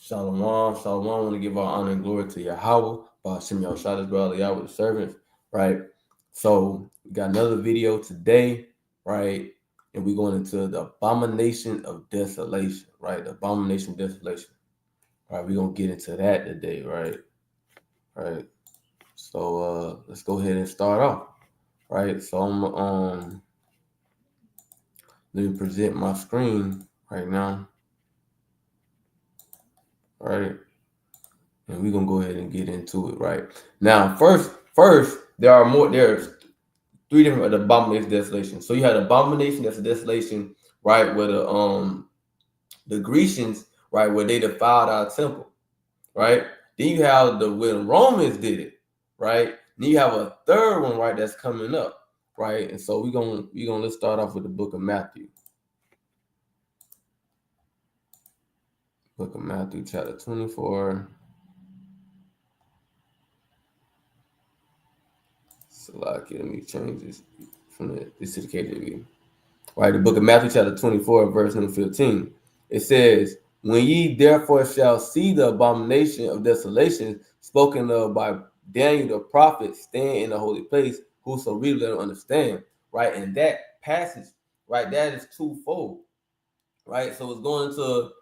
Shalom, shalom. I want to give all honor and glory to Yahweh, Ba'ashem Yahushua, his brother Yahweh, the servants, right? So we got another video today, right? And we're going into the abomination of desolation, right? The abomination of desolation. All right, we're gonna get into that today, right? Right. So let's go ahead and start off. Right. So let me present my screen right now. Right. And we're gonna go ahead and get into it, right? Now, first, there's three different abomination desolation. So you had abomination, that's a desolation, right? Where the Grecians, right, where they defiled our temple, right? Then you have the when Romans did it, right? Then you have a third one, right, that's coming up, right? And so we're gonna let's start off with the book of Matthew. Book of Matthew, chapter 24. So like, let me change this from this to the KJV. Right, the book of Matthew, chapter 24, verse number 15. It says, "When ye therefore shall see the abomination of desolation spoken of by Daniel the prophet stand in the holy place, whoso read let him understand." Right, and that passage, right, that is twofold. Right, so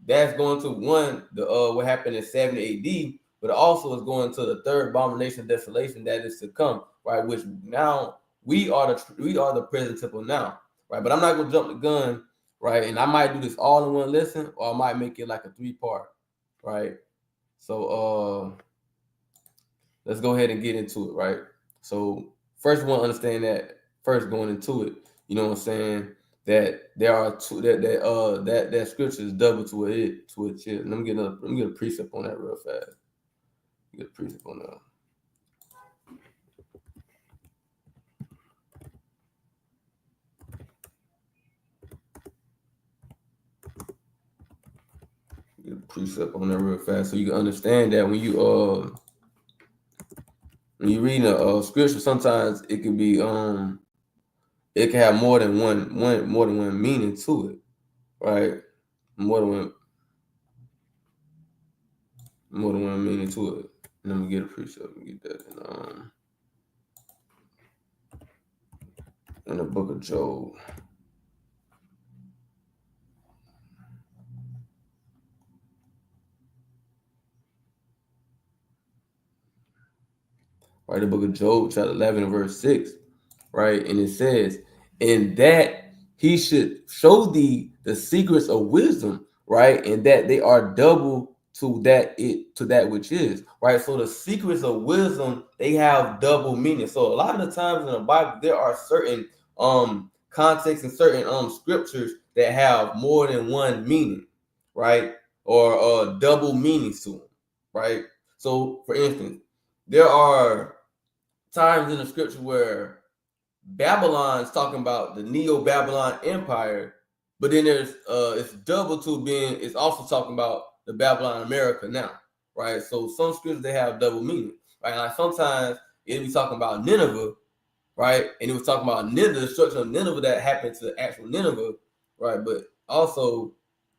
that's going to one the what happened in 70 A.D., but also is going to the third abomination of desolation that is to come. Right, which now we are the present temple now. Right, but I'm not gonna jump the gun. Right, and I might do this all in one lesson, or I might make it like a 3-part. Right, so let's go ahead and get into it. Right, so first we want to understand that first going into it. You know what I'm saying? That there are two that scripture is double to it to its chip. Let me get a precept on that real fast. Get a precept on that. Get a precept on that real fast so you can understand that when you read a scripture, sometimes it can be it can have more than one meaning to it, right? More than one meaning to it. Let me get a precept and get that in the book of Job. Right, the book of Job, chapter 11 and verse 6, right? And it says, "In that he should show thee the secrets of wisdom," right? And that they are double to that which is, right? So the secrets of wisdom, they have double meaning. So a lot of the times in the Bible, there are certain contexts and certain scriptures that have more than one meaning, right? Or double meanings to them, right? So for instance, there are times in the scripture where Babylon's talking about the Neo-Babylon Empire, but then there's it's double to being it's also talking about the Babylon America now, right? So some scriptures they have double meaning, right? Like sometimes it'll be talking about Nineveh, right? And it was talking about Nineveh, the destruction of Nineveh that happened to actual Nineveh, right? But also,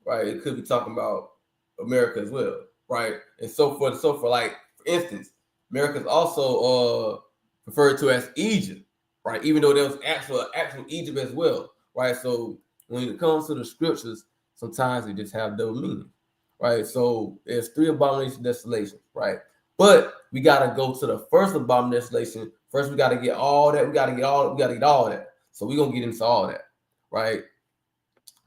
right, it could be talking about America as well, right? And so forth and so forth. Like, for instance, America is also referred to as Egypt, right? Even though there was actual Egypt as well, right? So when it comes to the scriptures, sometimes they just have double meaning, right? So there's 3 abomination desolations, right? But we gotta go to the first abomination desolation. First, we gotta get all that. We gotta get all that. So we're gonna get into all that, right?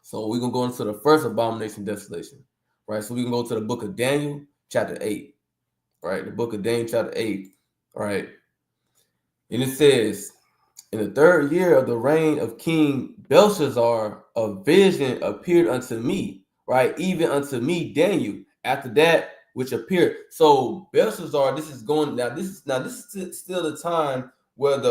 So we're gonna go into the first abomination desolation, right? So we can go to the book of Daniel, chapter 8, right? The book of Daniel, chapter 8, right? And it says, "In the 3rd year of the reign of King Belshazzar, a vision appeared unto me," right? "Even unto me, Daniel, after that which appeared." So Belshazzar, this is going now. This is still the time where you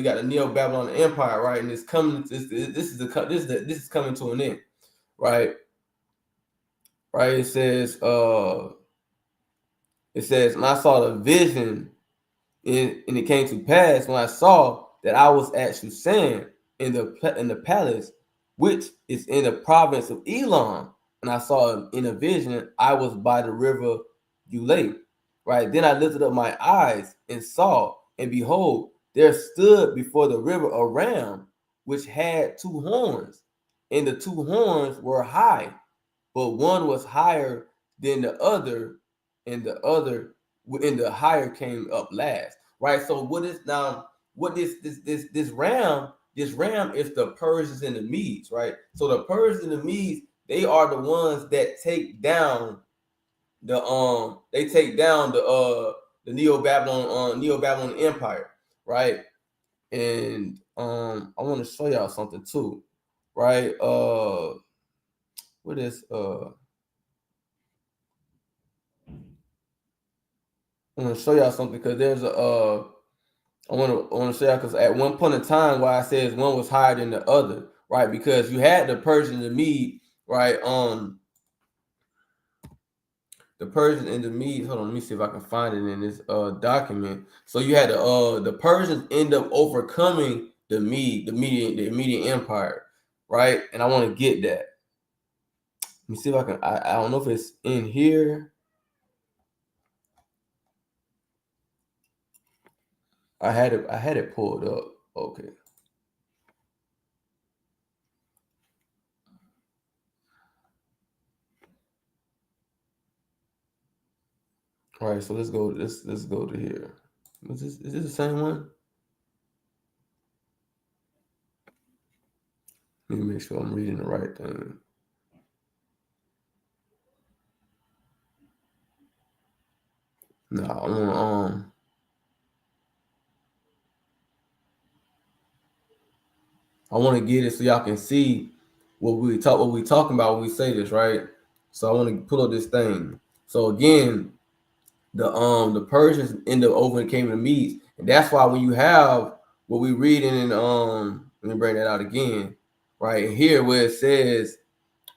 got the Neo-Babylon Empire, right? And it's coming. This is coming to an end, right? Right. It says, "And I saw the vision, and it came to pass when I saw that I was at Susan in the palace, which is in the province of Elam. And I saw in a vision, I was by the river Ulai. Right. Then I lifted up my eyes and saw, and behold, there stood before the river a ram which had two horns, and the two horns were high, but one was higher than the other, and the higher came up last. Right. So what is now? What this ram? This ram is the Persians and the Medes. Right. So the Persians and the Medes, they are the ones that take down the Neo-Babylon Empire, right? And I want to show y'all something too, right? What is I want to show y'all something because there's I want to show y'all because at one point in time, why I says one was higher than the other, right? Because you had the Persian and the Mede, right? The Persians and the Medes. Hold on, let me see if I can find it in this document. So you had the Persians end up overcoming the Median Empire, right? And I want to get that. Let me see if I can. I don't know if it's in here. I had it pulled up. Okay. All right, so let's go. Let's go to here. Is this the same one? Let me make sure I'm reading the right thing. No, I want to get it so y'all can see what we talking about when we say this, right? So I want to pull up this thing. So again, the Persians end up overcame the Medes, and that's why when you have what we read in let me bring that out again, right here where it says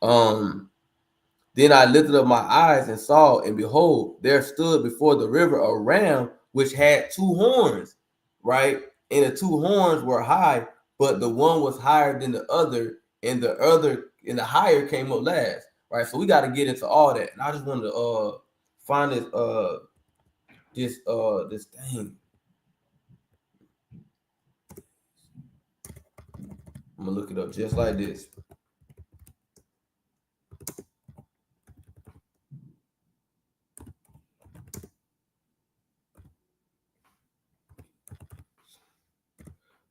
then I lifted up my eyes and saw, and behold, there stood before the river a ram which had two horns, right? And the two horns were high, but the one was higher than the other, and the higher came up last, right? So we got to get into all that. And I just wanted to find this thing. I'm gonna look it up just like this.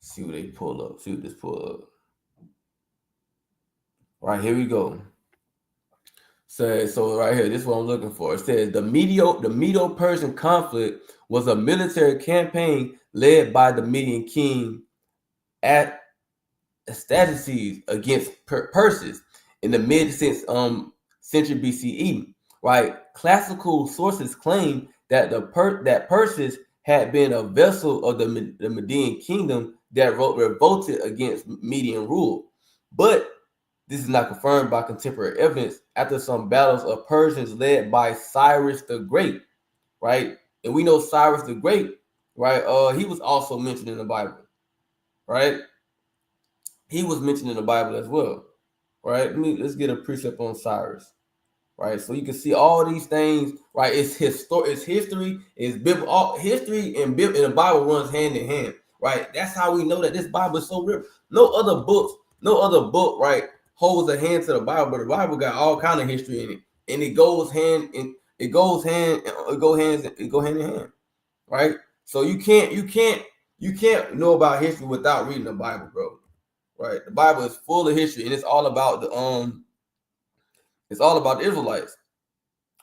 See what they pull up. See what this pull up. All right, here we go. So right here, this is what I'm looking for. It says the Medo-Persian conflict was a military campaign led by the Median king at Astyages against Persis in the mid-6th century BCE. Right, classical sources claim that that Persis had been a vessel of the Median kingdom that revolted against Median rule, but this is not confirmed by contemporary evidence after some battles of Persians led by Cyrus the Great, right? And we know Cyrus the Great, right? He was also mentioned in the Bible, right? He was mentioned in the Bible as well, right? Let's get a precept on Cyrus, right? So you can see all these things, right? It's history, it's biblical. All history and the Bible runs hand in hand, right? That's how we know that this Bible is so real. No other book, right, holds a hand to the Bible, but the Bible got all kind of history in it, and it goes hand in hand, right? So you can't know about history without reading the Bible, bro. Right? The Bible is full of history, and it's all about the Israelites,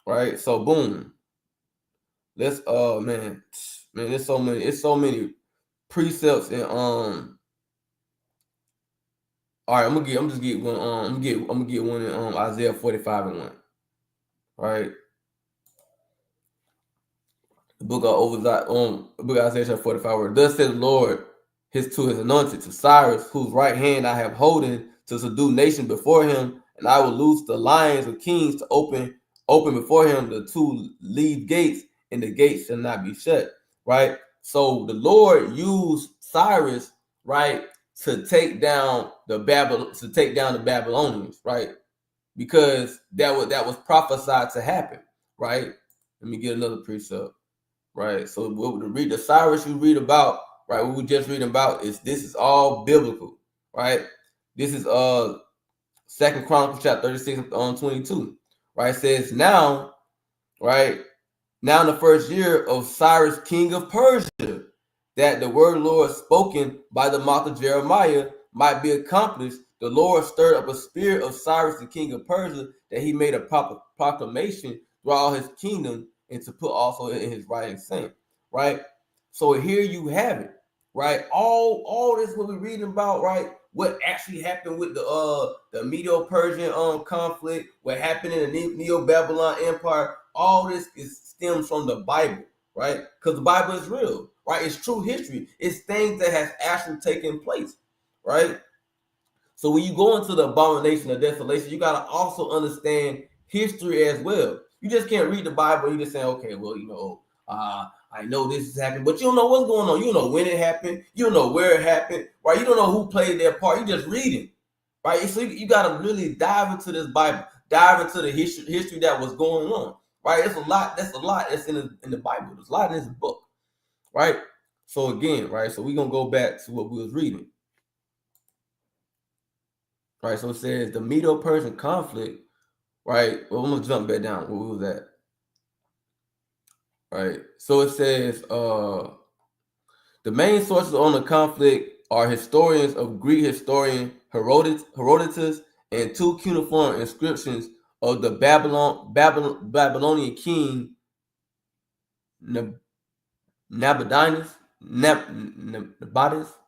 right? So boom, let's man, there's so many precepts and all right, I'm gonna get one. I'm gonna get one in Isaiah 45:1. Right, the book of Isaiah 45. Where thus said the Lord, to his anointed, to Cyrus, whose right hand I have holden to subdue nations before him, and I will loose the lions of kings to open before him the two lead gates, and the gates shall not be shut. Right. So the Lord used Cyrus, right, to take down to take down the Babylonians, right? Because that was prophesied to happen, right? Let me get another precept, right? So what the Cyrus you read about, right? What we just reading about this is all biblical, right? This is Second Chronicles chapter 36 on 22, right? It says now, right? Now in the first year of Cyrus, king of Persia, that the word of the Lord spoken by the mouth of Jeremiah might be accomplished, the Lord stirred up a spirit of Cyrus, the king of Persia, that he made a proclamation throughout all his kingdom, and to put also in his writing, saying, right? So here you have it, right? All this what we're reading about, right? What actually happened with the Medo-Persian conflict, what happened in the Neo-Babylon Empire, all this stems from the Bible, right? Because the Bible is real, right? It's true history. It's things that has actually taken place, right? So when you go into the abomination of desolation, you got to also understand history as well. You just can't read the Bible. You just say, okay, well, I know this is happening, but you don't know what's going on. You don't know when it happened. You don't know where it happened, right? You don't know who played their part. You just reading, right? So you got to really dive into this Bible, dive into the history that was going on, right? It's a lot. That's a lot that's in the Bible. There's a lot in this book, right? So again, right? So we're gonna go back to what we was reading. Right, so it says the Medo-Persian conflict, right? Well, I'm gonna jump back down. What was that? Right. So it says the main sources on the conflict are historians of Greek historian Herodotus and two cuneiform inscriptions of the Babylonian king Nabonidus,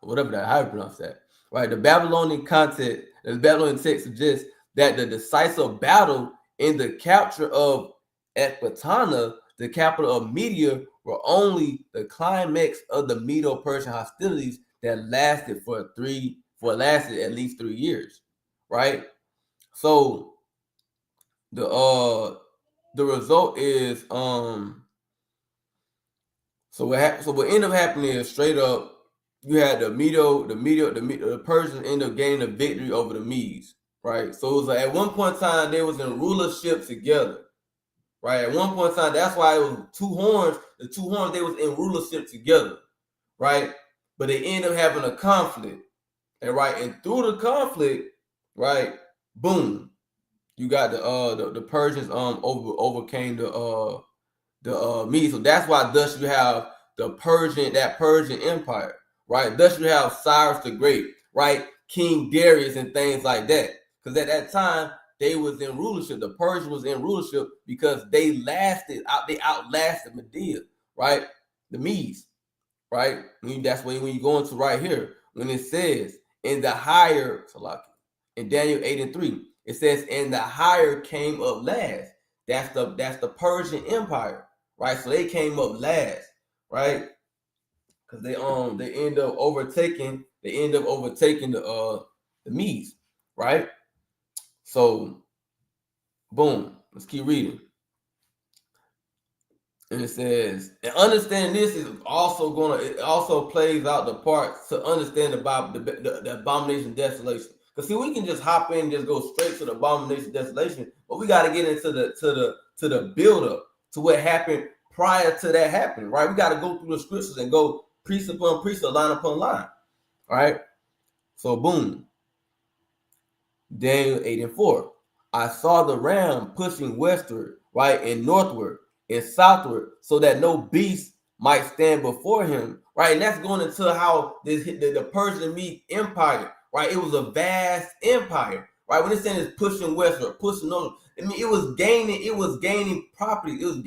whatever that, how you pronounce that, right? The Babylonian text suggests that the decisive battle in the capture of Ecbatana, the capital of Media, were only the climax of the Medo-Persian hostilities that lasted at least 3 years, right? So the result is So what ended up happening is straight up, you had the Persians ended up gaining a victory over the Medes, right? So it was like at one point in time they was in rulership together, right? At one point in time, that's why it was two horns. The two horns they was in rulership together, right? But they ended up having a conflict, and right, and through the conflict, right, boom, you got the Persians overcame the Medes. So that's why thus you have that Persian Empire, right? Thus you have Cyrus the Great, right? King Darius and things like that. Because at that time they was in rulership. The Persians was in rulership because they outlasted Medea, right? The Medes, right? That's when you go into right here when it says in the higher in Daniel 8:3, it says and the higher came up last. That's the Persian Empire, right? So they came up last, right? Because they end up overtaking the Medes, right? So boom, let's keep reading. And it says, and understand this is also it also plays out the part to understand about the abomination desolation. Because see, we can just hop in and just go straight to the abomination desolation, but we got to get into the build up to what happened prior to that happening, right? We got to go through the scriptures and go precept upon precept, line upon line. All right. So boom. Daniel 8:4. I saw the ram pushing westward, right, and northward and southward, so that no beast might stand before him, right? And that's going into how the Persian Mede Empire, right? It was a vast empire, right? When it's saying it's pushing westward, pushing north, I mean it was gaining property, it was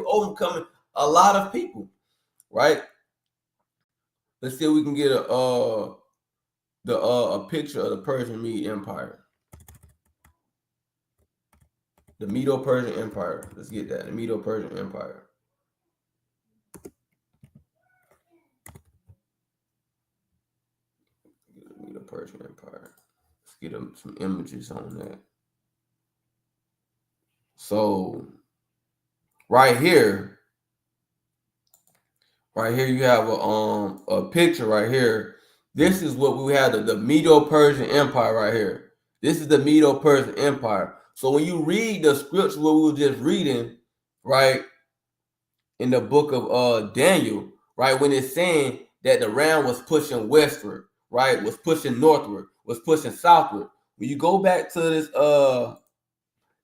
overcoming a lot of people, right? Let's see if we can get a picture of the Persian Mede Empire. The Medo-Persian Empire. Let's get that. The Medo-Persian Empire. The Medo-Persian Empire. Let's get some images on that. So right here you have a picture right here This is what we have, the Medo-Persian Empire right here. This is the Medo-Persian Empire. So when you read the scripture what we were just reading, right, in the book of Daniel, right, when it's saying that the ram was pushing westward, right, was pushing northward, was pushing southward. When you go back to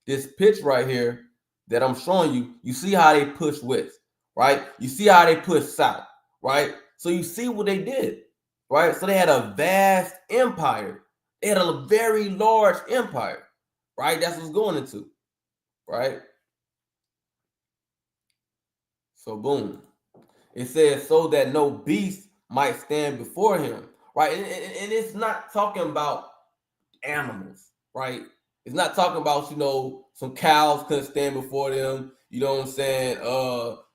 this pitch right here that I'm showing you, you see how they push west, right? You see how they push south, right? So you see what they did, right? So they had a vast empire. They had a very large empire, right? That's what's going into, right? So boom. It says so that no beast might stand before him, right? And it's not talking about animals, right? It's not talking about, some cows couldn't stand before them. You know what I'm saying?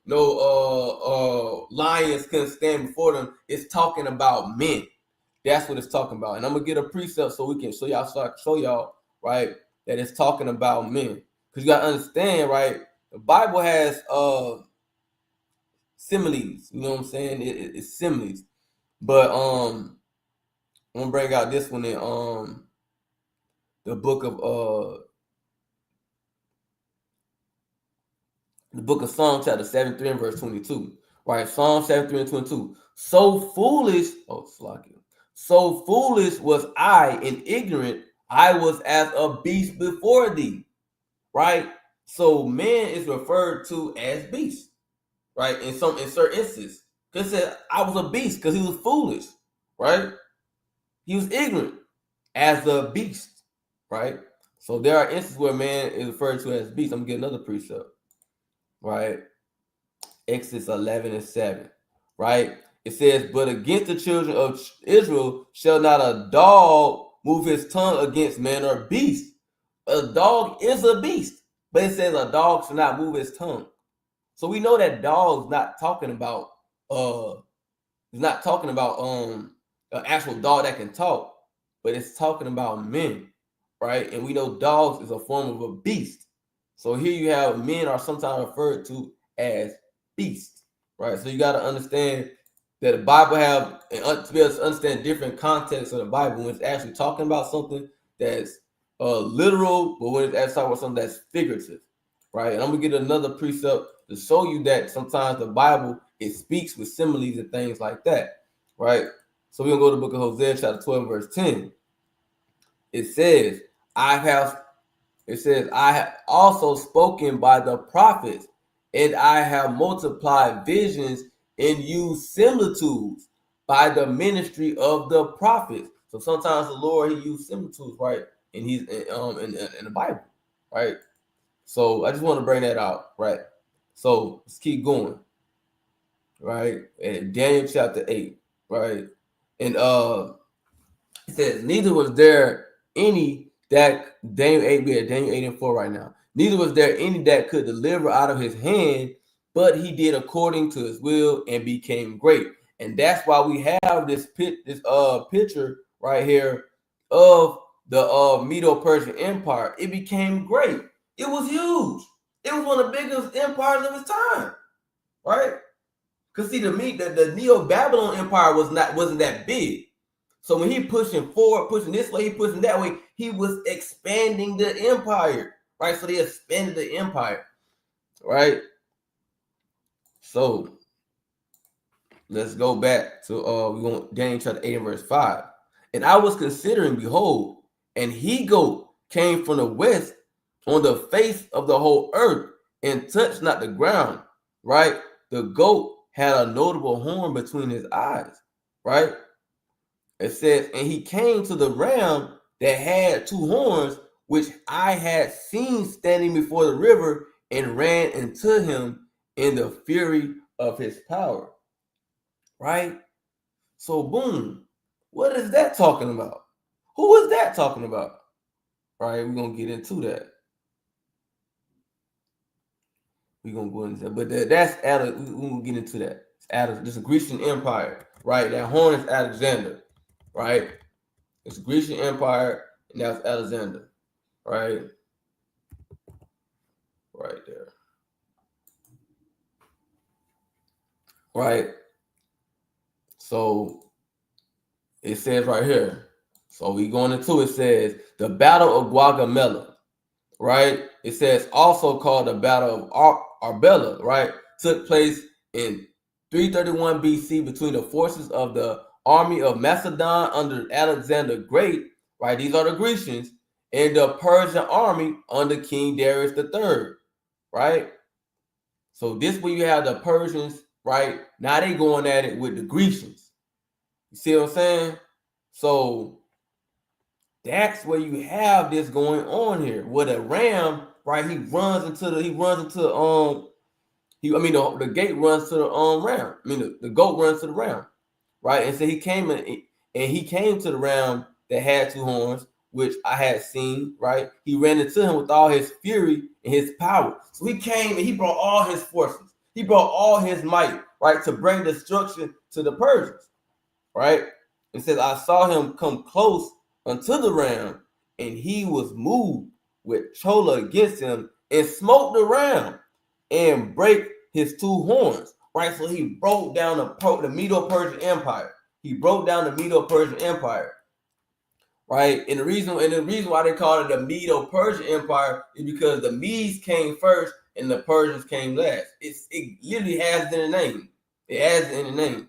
No lions couldn't stand before them. It's talking about men. That's what it's talking about. And I'm gonna get a precept so we can show y'all, right, that it's talking about men. Because you gotta understand, right? The Bible has similes, you know what I'm saying? It's similes. But I'm gonna bring out this one in the book of Psalm chapter 73 and verse 22. Right, Psalm 73 and 22. So foolish was I and ignorant, I was as a beast before thee. Right? So man is referred to as beast, right? In certain instances. Because it said I was a beast because he was foolish, right? He was ignorant as a beast, right? So there are instances where man is referred to as beast. I'm gonna get another precept, right? Exodus 11 and 7, right? It says, but against the children of Israel shall not a dog move his tongue against man or beast. A dog is a beast, but it says a dog shall not move his tongue. So we know that dog's not talking about it's not talking about an actual dog that can talk, but it's talking about men, right? And we know dogs is a form of a beast. So here you have men are sometimes referred to as beasts, right? So you got to understand that the Bible to be able to understand different contexts of the Bible when it's actually talking about something that's literal, but when it's actually talking about something that's figurative, right? And I'm gonna get another precept to show you that sometimes the Bible it speaks with similes and things like that, right? So we're gonna go to the book of Hosea, chapter 12, verse 10. It says, I have also spoken by the prophets, and I have multiplied visions and used similitudes by the ministry of the prophets. So sometimes the Lord he used similitudes, right? And he's in the Bible, right? So I just want to bring that out, right? So let's keep going, right? And Daniel chapter 8, right? And it says, neither was there any that Daniel 8, we at Daniel 8 and 4 right now. Neither was there any that could deliver out of his hand, but he did according to his will and became great. And that's why we have this picture right here of the Medo-Persian Empire. It became great. It was huge. It was one of the biggest empires of its time, right? Because see, the Neo-Babylon Empire wasn't that big. So when he pushing forward, pushing this way, he pushing that way, he was expanding the empire, right? So they expanded the empire, right? So let's go back to we want Daniel chapter 8 and verse 5. And I was considering, behold, and he goat came from the west on the face of the whole earth and touched not the ground, right? The goat had a notable horn between his eyes, right? It says, and he came to the ram that had two horns, which I had seen standing before the river, and ran into him in the fury of his power. Right? So, boom. What is that talking about? Who is that talking about? Right? We're going to get into that. We're going to go into that. But that's we're going to get into that. This is a Grecian Empire. Right? That horn is Alexander. Right? It's the Grecian Empire, and that's Alexander. Right? Right there. Right. So it says right here. So we going into it says the Battle of Guagamela, right? It says also called the Battle of Arbela, right? Took place in 331 BC between the forces of the army of Macedon under Alexander Great, right? These are the Grecians, and the Persian army under King Darius III, right? So this where you have the Persians, right? Now they going at it with the Grecians. You see what I'm saying? So that's where you have this going on here. With a ram, right? He runs into the the gate runs to the ram. I mean the goat runs to the ram, right? And so he came in and he came to the ram that had two horns, which I had seen, right? He ran into him with all his fury and his power. So he came and he brought all his forces. He brought all his might, right, to bring destruction to the Persians, right? It says, I saw him come close unto the ram, and he was moved with choler against him and smote the ram and break his two horns, right? So he broke down the Medo-Persian Empire. He broke down the Medo-Persian Empire, right? And the reason why they call it the Medo-Persian Empire is because the Medes came first and the Persians came last. It literally has it in the name. It has it in the name,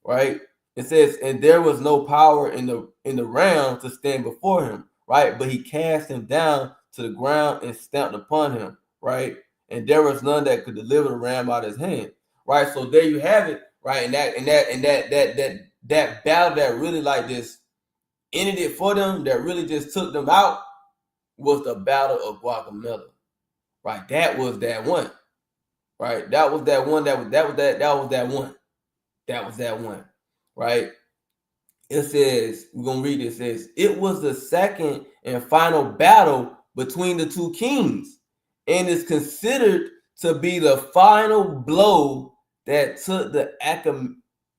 right? It says, and there was no power in the ram to stand before him, right? But he cast him down to the ground and stamped upon him, right? And there was none that could deliver the ram out of his hand, right? So there you have it, right? And that battle that really like this ended it for them, that really just took them out, was the Battle of Guatemala, right? That was that one, right? That was that one. That was that one, right? It says, we're going to read it. It says, it was the second and final battle between the two kings and is considered to be the final blow that took the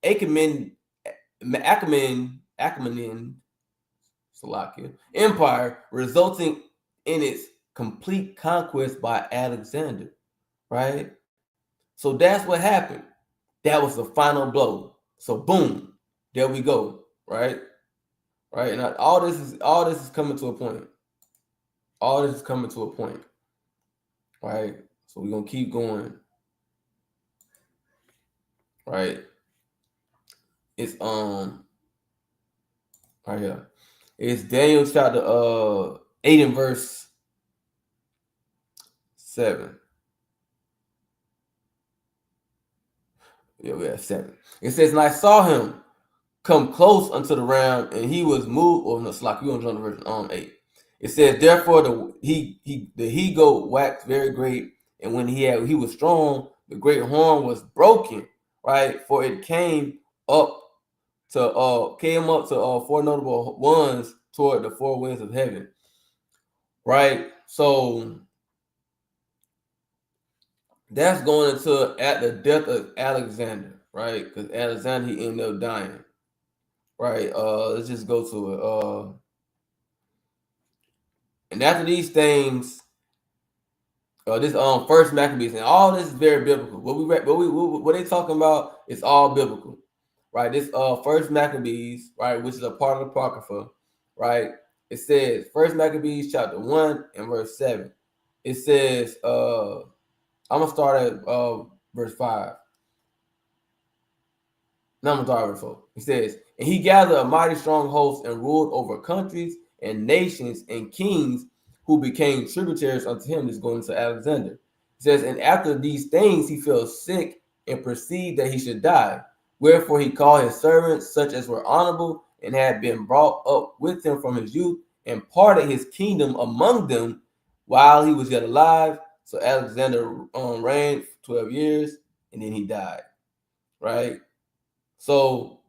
Achaemenid Empire, resulting in its complete conquest by Alexander, right? So that's what happened. That was the final blow. So boom, there we go, right? Right, and all this is coming to a point. All this is coming to a point, right? So we're gonna keep going, right? It's right here. It's Daniel chapter 8 and verse 7. Yeah, we have 7. It says, and I saw him come close unto the ram, and he was moved. Or no, Slack, you on verse 8. It says, therefore the he goat waxed very great, and when he was strong, the great horn was broken, right? For it came up to four notable ones toward the four winds of heaven, right? So that's going into at the death of Alexander, right? Because Alexander, he ended up dying, right? Let's just go to it. And after these things, this first Maccabees, and all this is very biblical. What they talking about is all biblical, right? This first Maccabees, right, which is a part of the Apocrypha, right? It says First Maccabees chapter 1 and verse 7. It says, I'm gonna start at verse 5. Number 4. He says, and he gathered a mighty strong host and ruled over countries and nations and kings who became tributaries unto him. This going to Alexander. He says, and after these things he fell sick and perceived that he should die. Wherefore he called his servants, such as were honorable and had been brought up with him from his youth, and parted his kingdom among them while he was yet alive. So Alexander reigned 12 years, and then he died. Right? So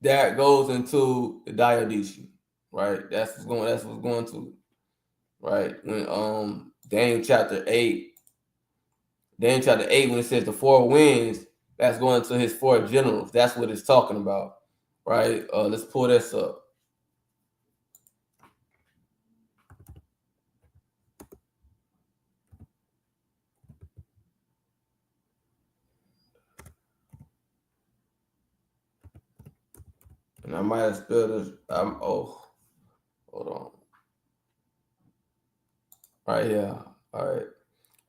that goes into the Dionysian, right? That's what's going to, right? When Daniel chapter 8, when it says the four winds, that's going to his four generals. That's what it's talking about, right? Let's pull this up. I might have spelled it. Hold on. Right here. All right.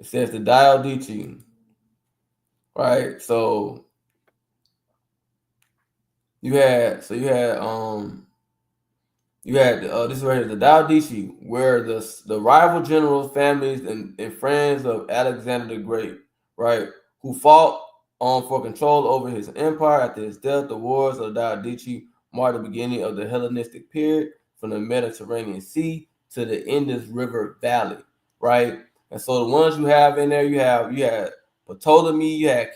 It says the Dialdichi. Right. So you had this is right here, the Dialdichi, where the rival generals, families, and friends of Alexander the Great, right, who fought for control over his empire after his death. The wars of the Dialdichi marked the beginning of the Hellenistic period from the Mediterranean Sea to the Indus River Valley, right? And so the ones you have in there, you had Ptolemy, you had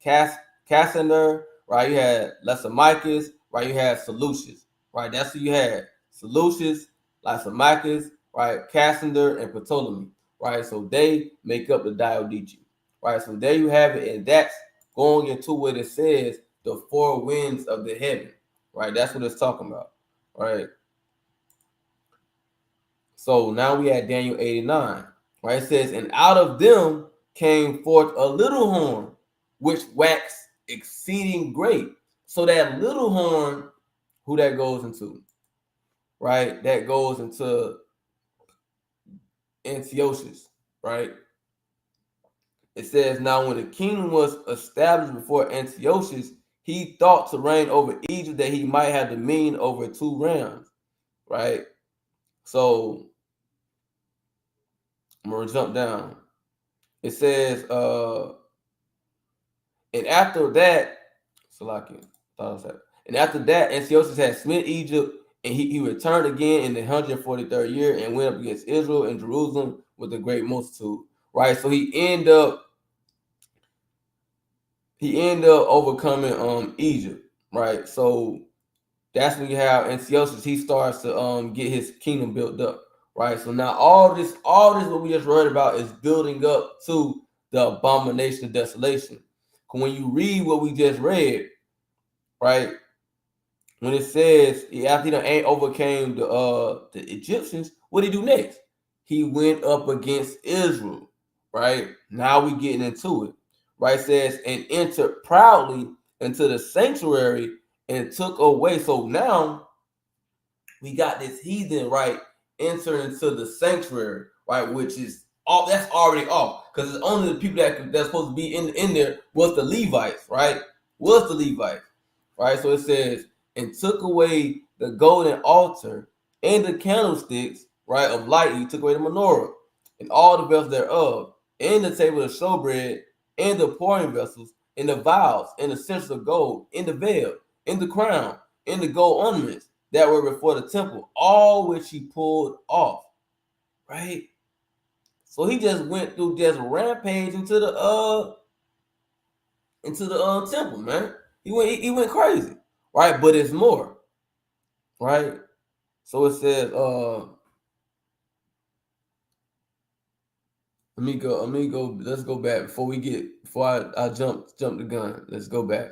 Cassander, right? You had Lysimachus, right? You had Seleucus, right? That's who you had. Seleucus, Lysimachus, right? Cassander, and Ptolemy, right? So they make up the Dialdichi, right? So there you have it, and that's going into what it says, the four winds of the heaven, right? That's what it's talking about, right? So now we at Daniel 89, right? It says, and out of them came forth a little horn, which waxed exceeding great. So that little horn, who that goes into? Right? That goes into Antiochus, right? It says, now when the kingdom was established before Antiochus, he thought to reign over Egypt that he might have dominion over 2 realms, right? So I'm gonna jump down. It says, and after that, Salakia, thought I was that. And after that, Antiochus had smitten Egypt, and he returned again in the 143rd year and went up against Israel and Jerusalem with a great multitude. Right, so he ended up overcoming Egypt. Right, so that's when you have Antiochus. He starts to get his kingdom built up. Right, so now all this what we just read about is building up to the abomination of desolation. When you read what we just read, right, when it says after he ain't overcame the Egyptians, what did he do next? He went up against Israel. Right, now we getting into it. Right, it says, and entered proudly into the sanctuary and took away. So now we got this heathen, right, enter into the sanctuary, right, which is all that's already off, because it's only the people that's supposed to be in there was the Levites, right? Was the Levites, right? So it says, and took away the golden altar and the candlesticks, right, of light. He took away the menorah and all the vessels thereof, and the table of showbread, and the pouring vessels, and the vials, and the censers of gold, and the veil, and the crown, and the gold ornaments that were before the temple, all which he pulled off, right? So he just went through just rampage into the temple, man. He went crazy, right? But it's more, right? So it says, let me go. Let's go back before I jump the gun. Let's go back,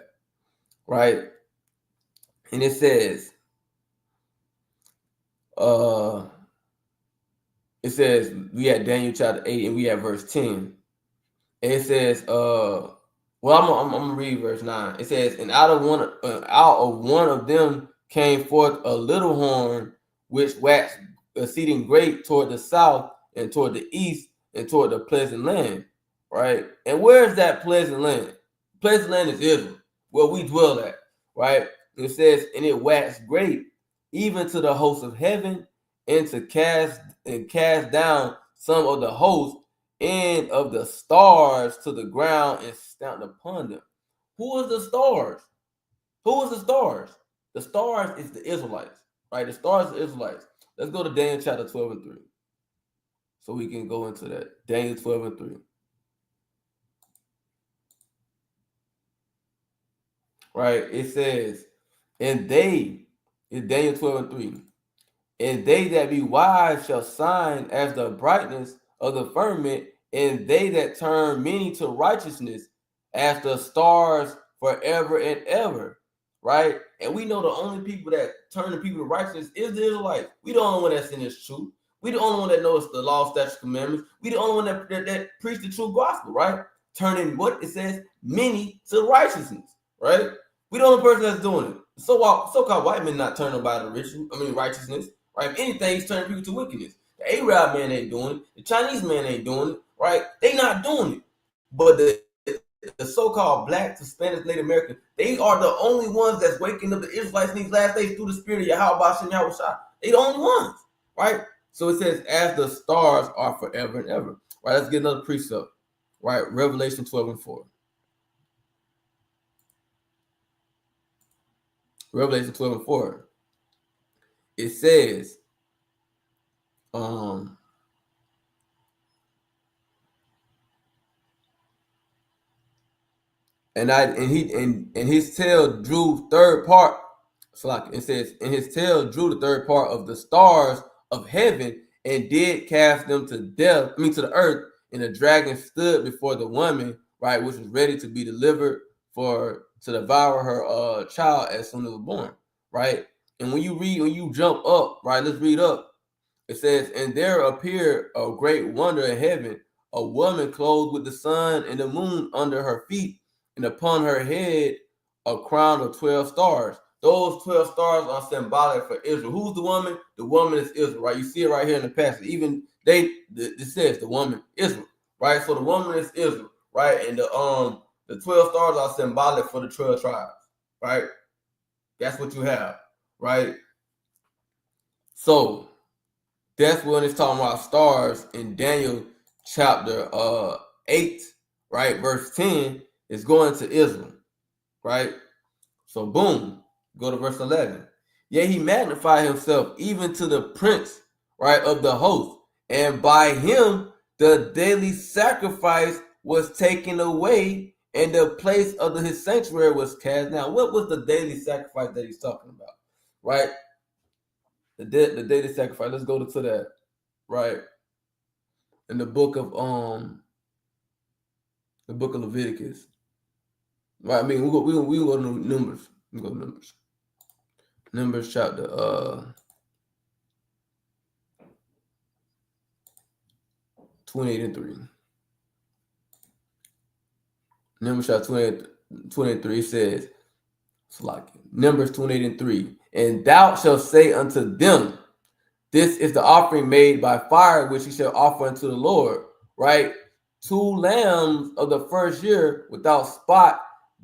right? And it says, we had Daniel chapter 8 and we had verse 10. And it says, I'm gonna read verse 9. It says, and out of one of them came forth a little horn, which waxed exceeding great toward the south and toward the east and toward the pleasant land. Right? And where is that pleasant land? Pleasant land is Israel, where we dwell at. Right? It says, and it waxed great, even to the hosts of heaven, and to cast down some of the hosts and of the stars to the ground and stamped upon them. Who is the stars? Who is the stars? The stars is the Israelites, right? The stars are Israelites. Let's go to Daniel chapter 12 and 3. So we can go into that. Daniel 12 and 3. Right? It says, and they, in Daniel 12 and 3, and they that be wise shall shine as the brightness of the firmament, and they that turn many to righteousness as the stars forever and ever. Right? And we know the only people that turn the people to righteousness is the Israelites. We the only one that's in this truth. We the only one that knows the law, statutes, commandments. We the only one that preach the true gospel, right? Turning what it says, many to righteousness, right? We the only person that's doing it. So-called white men not turning nobody to righteousness, right? If anything, he's turning people to wickedness. The Arab man ain't doing it. The Chinese man ain't doing it, right? They not doing it. But the so-called black, Hispanic, Native American, they are the only ones that's waking up the Israelites in these last days through the spirit of Yahweh Shem Yahweh Shah. They the only ones, right? So it says, as the stars are forever and ever. Right, let's get another precept. Right, Revelation 12:4. Revelation 12:4. It says, and his tail drew third part. So like it says, and his tail drew the third part of the stars of heaven and did cast them to death, to the earth. And the dragon stood before the woman, right, which was ready to be delivered to devour her child as soon as it was born, right? And when you jump up, right, let's read up. It says, and there appeared a great wonder in heaven, a woman clothed with the sun and the moon under her feet, and upon her head a crown of 12 stars. Those 12 stars are symbolic for Israel. Who's the woman? The woman is Israel, right? You see it right here in the passage. Even it says the woman Israel, right? So the woman is Israel, right? And the 12 stars are symbolic for the 12 tribes, right? That's what you have, right? So that's when it's talking about stars in Daniel chapter 8, right? Verse 10 is going to Israel, right? So boom, go to verse 11. Yea, he magnified himself even to the prince, right, of the host, and by him the daily sacrifice was taken away, and the place of his sanctuary was cast down. What was the daily sacrifice that he's talking about, right? The daily sacrifice. Let's go to that, right? In the book of Leviticus. Right, I mean we go to Numbers. We go to Numbers. Numbers chapter 28 and 3. Numbers chapter 23 says, it's like Numbers 28 and 3. And thou shalt say unto them, this is the offering made by fire, which ye shall offer unto the Lord, right? 2 lambs of the first year without spot,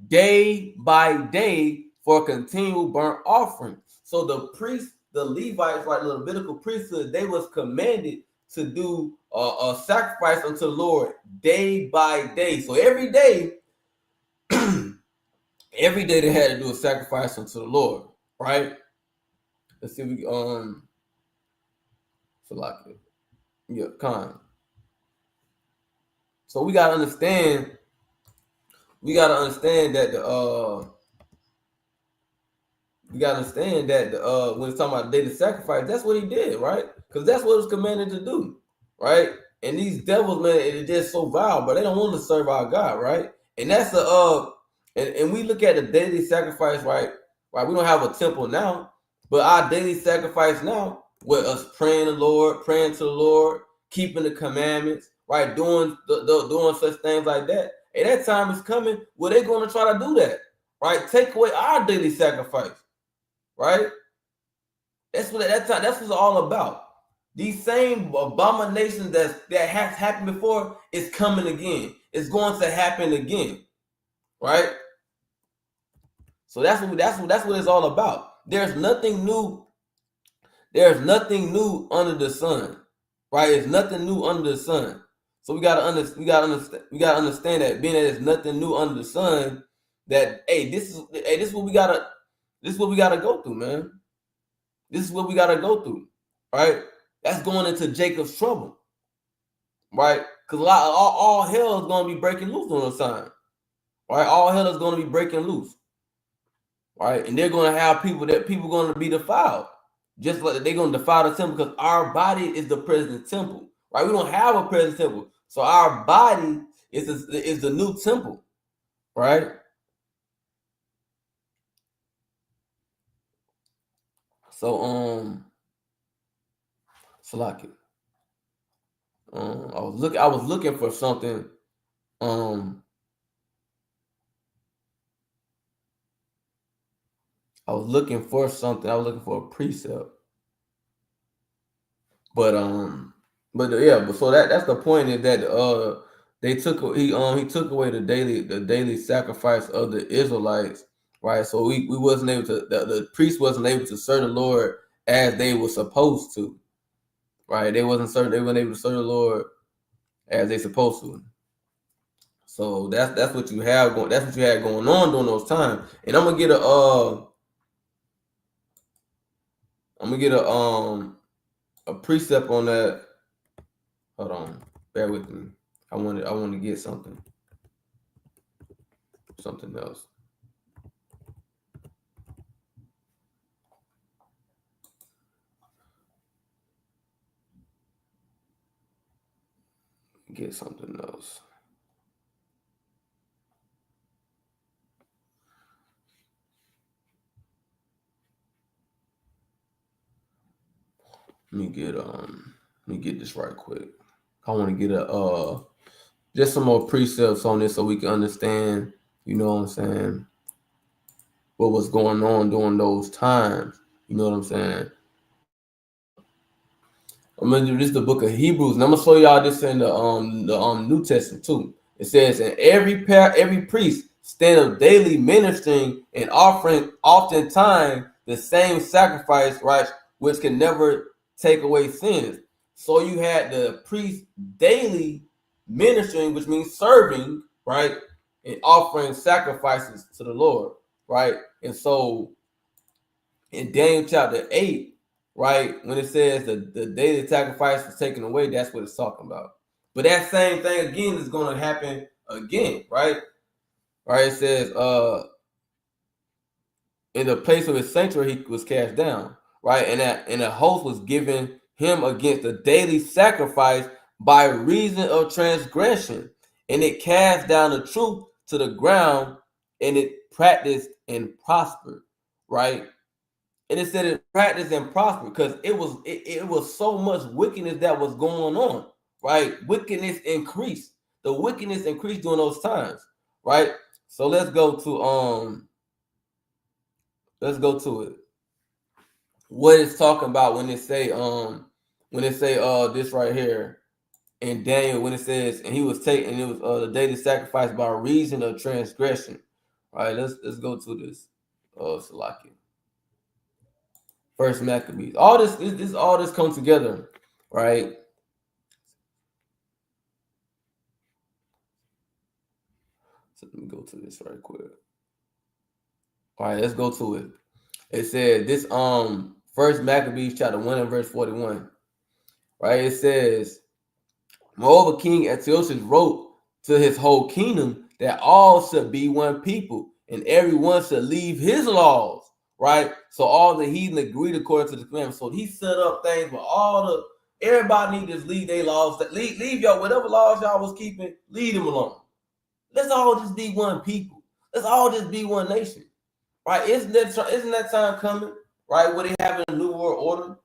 day by day, for continual burnt offering. So the priests, the Levites, right, the Levitical priesthood, they was commanded to do a sacrifice unto the Lord day by day. So every day, every day they had to do a sacrifice unto the Lord, right? Let's see if we so like yeah, kind. So we gotta understand that when it's talking about daily sacrifice, that's what he did, right? Because that's what it was commanded to do, right? And these devils, man, they're just so vile, but they don't want to serve our God, right? And that's and we look at the daily sacrifice, right? Right, we don't have a temple now, but our daily sacrifice now, with us praying to the Lord, keeping the commandments, right? Doing such things like that. And that time is coming where they're going to try to do that, right? Take away our daily sacrifice, right? That's what it's all about. These same abominations that has happened before is coming again. It's going to happen again, right? So that's what it's all about. There's nothing new. There's nothing new under the sun, right? There's nothing new under the sun. So we gotta understand that being that there's nothing new under the sun, that this is what we gotta go through, man. This is what we gotta go through, right? That's going into Jacob's trouble, right? Because all hell is gonna be breaking loose on the sign, right? All hell is gonna be breaking loose, right? And they're gonna have people gonna be defiled, just like they're gonna defile the temple, because our body is the present temple, right? We don't have a present temple, so our body is the new temple, right? So like it. I was looking for something. I was looking for something. I was looking for a precept. But yeah, but so that's the point is that he took away the daily sacrifice of the Israelites, right? So we wasn't able to the priest wasn't able to serve the Lord as they were supposed to, right? They weren't able to serve the Lord as they supposed to. So that's what you have going. That's what you had going on during those times. And I'm gonna get a precept on that. Hold on, bear with me. I want to get something else. Get something else. Let me get this right quick. I want to get just some more precepts on this so we can understand, you know what I'm saying, what was going on during those times. You know what I'm saying? I'm gonna do this the book of Hebrews, and I'm gonna show y'all this in the New Testament too. It says, and every priest stand up daily ministering and offering oftentimes the same sacrifice, right, which can never take away sins. So you had the priest daily ministering, which means serving, right, and offering sacrifices to the Lord, right? And so in Daniel chapter 8, right, when it says the daily sacrifice was taken away, that's what it's talking about. But that same thing again is going to happen again, right? Right, it says, in the place of his sanctuary he was cast down, right? And a host was given him against the daily sacrifice by reason of transgression, and it cast down the truth to the ground, and it practiced and prospered, right? And it said it practiced and prospered because it was so much wickedness that was going on, right? Wickedness increased. The wickedness increased during those times, right? So let's go to it. What it's talking about when it say this right here in Daniel, when it says, and he was taken, it was the daily sacrifice by reason of transgression. All right, let's go to this. Salaki. First Maccabees. All this comes together, right? So let me go to this right quick. All right, let's go to it. It said this First Maccabees chapter 1 and verse 41. Right? It says, moreover, King Antiochus wrote to his whole kingdom that all should be one people, and everyone should leave his laws. Right? So all the heathen agreed according to the commandments. So he set up things where everybody need to just leave their laws. Leave y'all whatever laws y'all was keeping, leave them alone. Let's all just be one people. Let's all just be one nation. Right? Isn't that time coming? Right? Where they having a new world order?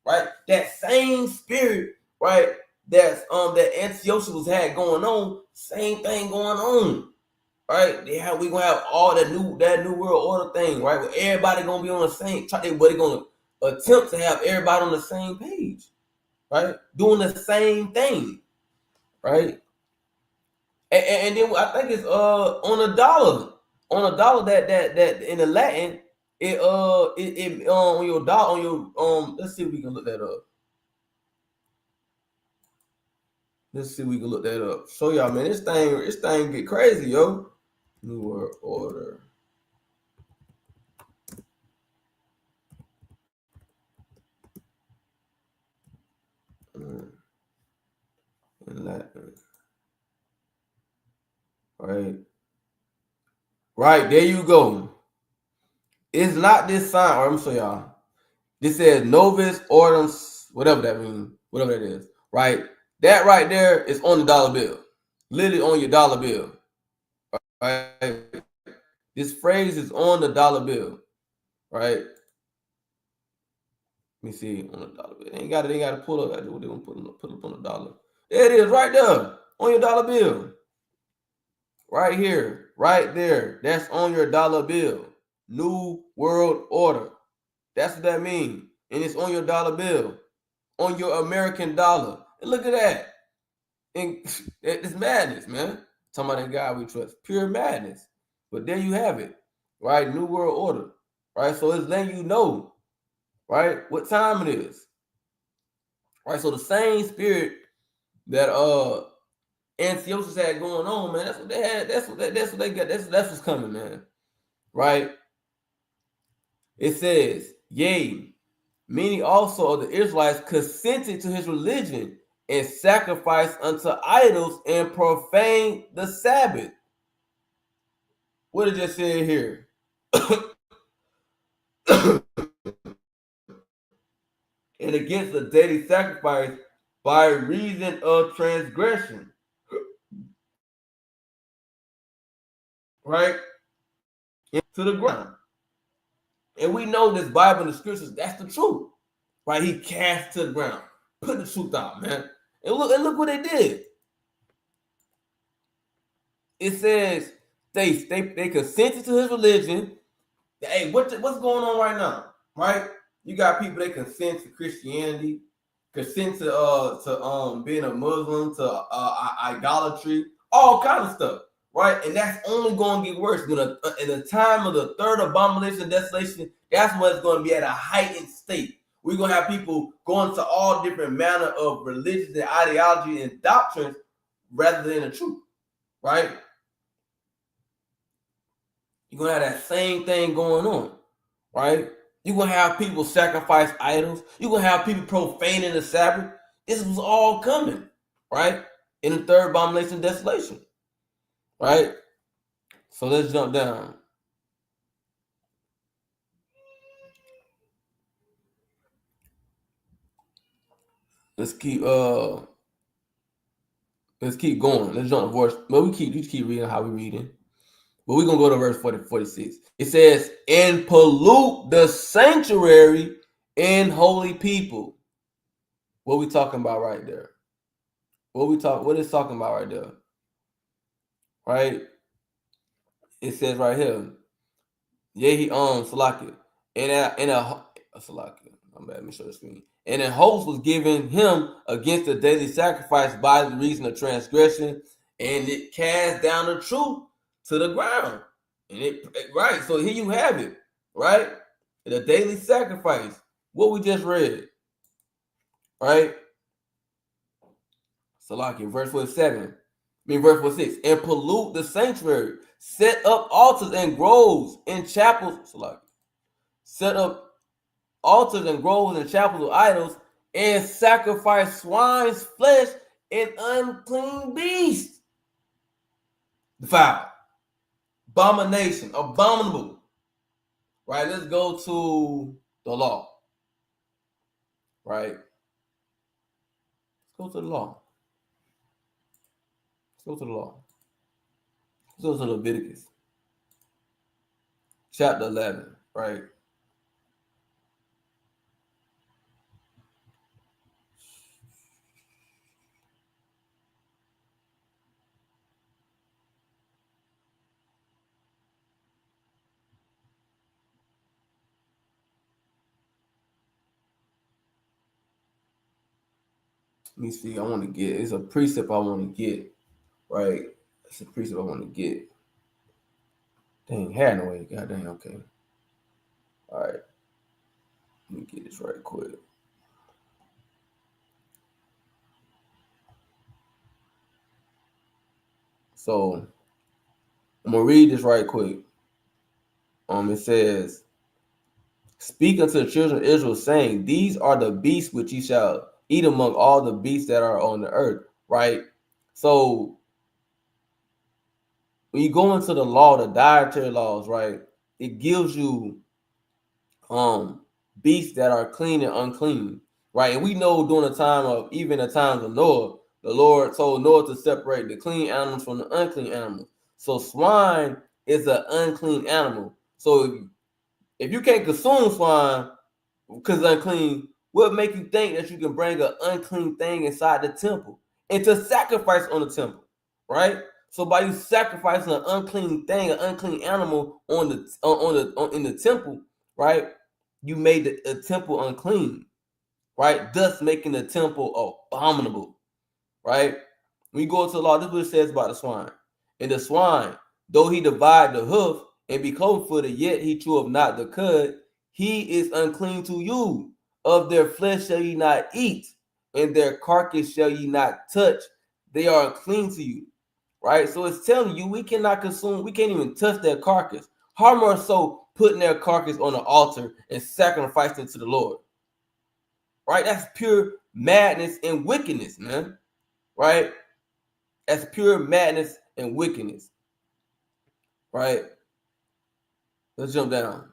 Right? That same spirit, right? That Antiochus had going on, same thing going on. Right? We gonna have all that new world order thing, right? Where everybody gonna be on the same. But they're gonna attempt to have everybody on the same page, right? Doing the same thing, right? And then I think it's on a dollar. On a dollar that in the Latin, it on your dollar on your let's see if we can look that up. Let's see if we can look that up. Show y'all, man, this thing get crazy, yo. New World Order. In Latin. Right, there you go. It's not this sign, or I'm sorry, y'all. This says Novus Ordum, whatever that means, whatever that is. Right? That right there is on the dollar bill. Literally on your dollar bill. Right? This phrase is on the dollar bill. Right? Let me see on the dollar bill. They got to pull up. They're gonna put up on the dollar. There it is, right there on your dollar bill. Right here, right there. That's on your dollar bill. New World Order. That's what that means. And it's on your dollar bill, on your American dollar. And look at that. And it's madness, man. Talking about that God we trust. Pure madness. But there you have it. Right? New World Order. Right? So it's letting you know, right, what time it is. Right? So the same spirit that Antiochus had going on, man. That's what they had. That's what they got. That's what's coming, man. Right? It says, yea, many also of the Israelites consented to his religion and sacrificed unto idols and profaned the Sabbath. What did it say here? And against the daily sacrifice by reason of transgression. Right? To the ground. And we know this Bible and the scriptures, that's the truth. Right? He cast to the ground. Put the truth out, man. And look what they did. It says they consented to his religion. Hey, what's going on right now? Right? You got people that consent to Christianity, consent to being a Muslim, to idolatry, all kind of stuff. Right? And that's only going to get worse. When in the time of the third abomination of desolation, that's when it's going to be at a heightened state. We're going to have people going to all different manner of religions and ideology and doctrines rather than the truth. Right? You're going to have that same thing going on. Right? You're going to have people sacrifice idols. You're going to have people profaning the Sabbath. This was all coming. Right? In the third abomination of desolation. Right? So let's jump down. Let's keep going. Let's jump to verse. But you keep reading how we reading. But we're gonna go to verse 46. It says, and pollute the sanctuary and holy people. What we talking about right there? What is talking about right there? Right? It says right here. Yeah, he Salakia. And a Salakia. I'm bad, let me show the screen. And a host was given him against the daily sacrifice by the reason of transgression, and it cast down the truth to the ground. And right, so here you have it, right? The daily sacrifice, what we just read, right? Salakia, verse 47. Verse 46. And pollute the sanctuary, set up altars and groves and chapels. Salakia. Set up altars and groves and chapels of idols, and sacrifice swine's flesh and unclean beasts. Foul. Abomination. Abominable. Right? Let's go to the law. Right? Let's go to the law. Let's go to the law. Let's go to Leviticus. Chapter 11. Right? Let me see. I want to get. It's a precept I want to get. Right? It's a precept I want to get. Dang, had no way. God dang, okay. All right. Let me get this right quick. So I'm gonna read this right quick. It says, "Speak unto the children of Israel, saying, These are the beasts which ye shall eat among all the beasts that are on the earth." Right. So when you go into the law, the dietary laws, right, it gives you beasts that are clean and unclean, right? And we know during the time of even the times of Noah, the Lord told Noah to separate the clean animals from the unclean animals. So swine is an unclean animal. So if you can't consume swine because it's unclean, what make you think that you can bring an unclean thing inside the temple and to sacrifice on the temple, right? So by you sacrificing an unclean thing, an unclean animal in the temple, right? You made the temple unclean, right? Thus making the temple abominable, right? When you go into the law, this is what it says about the swine. And the swine, though he divide the hoof and be cloven-footed, yet he cheweth not the cud, he is unclean to you. Of their flesh shall ye not eat, and their carcass shall ye not touch. They are unclean to you. Right? So it's telling you we cannot consume, we can't even touch their carcass. How more so putting their carcass on the altar and sacrificing to the Lord. Right? That's pure madness and wickedness, man. Right? That's pure madness and wickedness. Right? Let's jump down.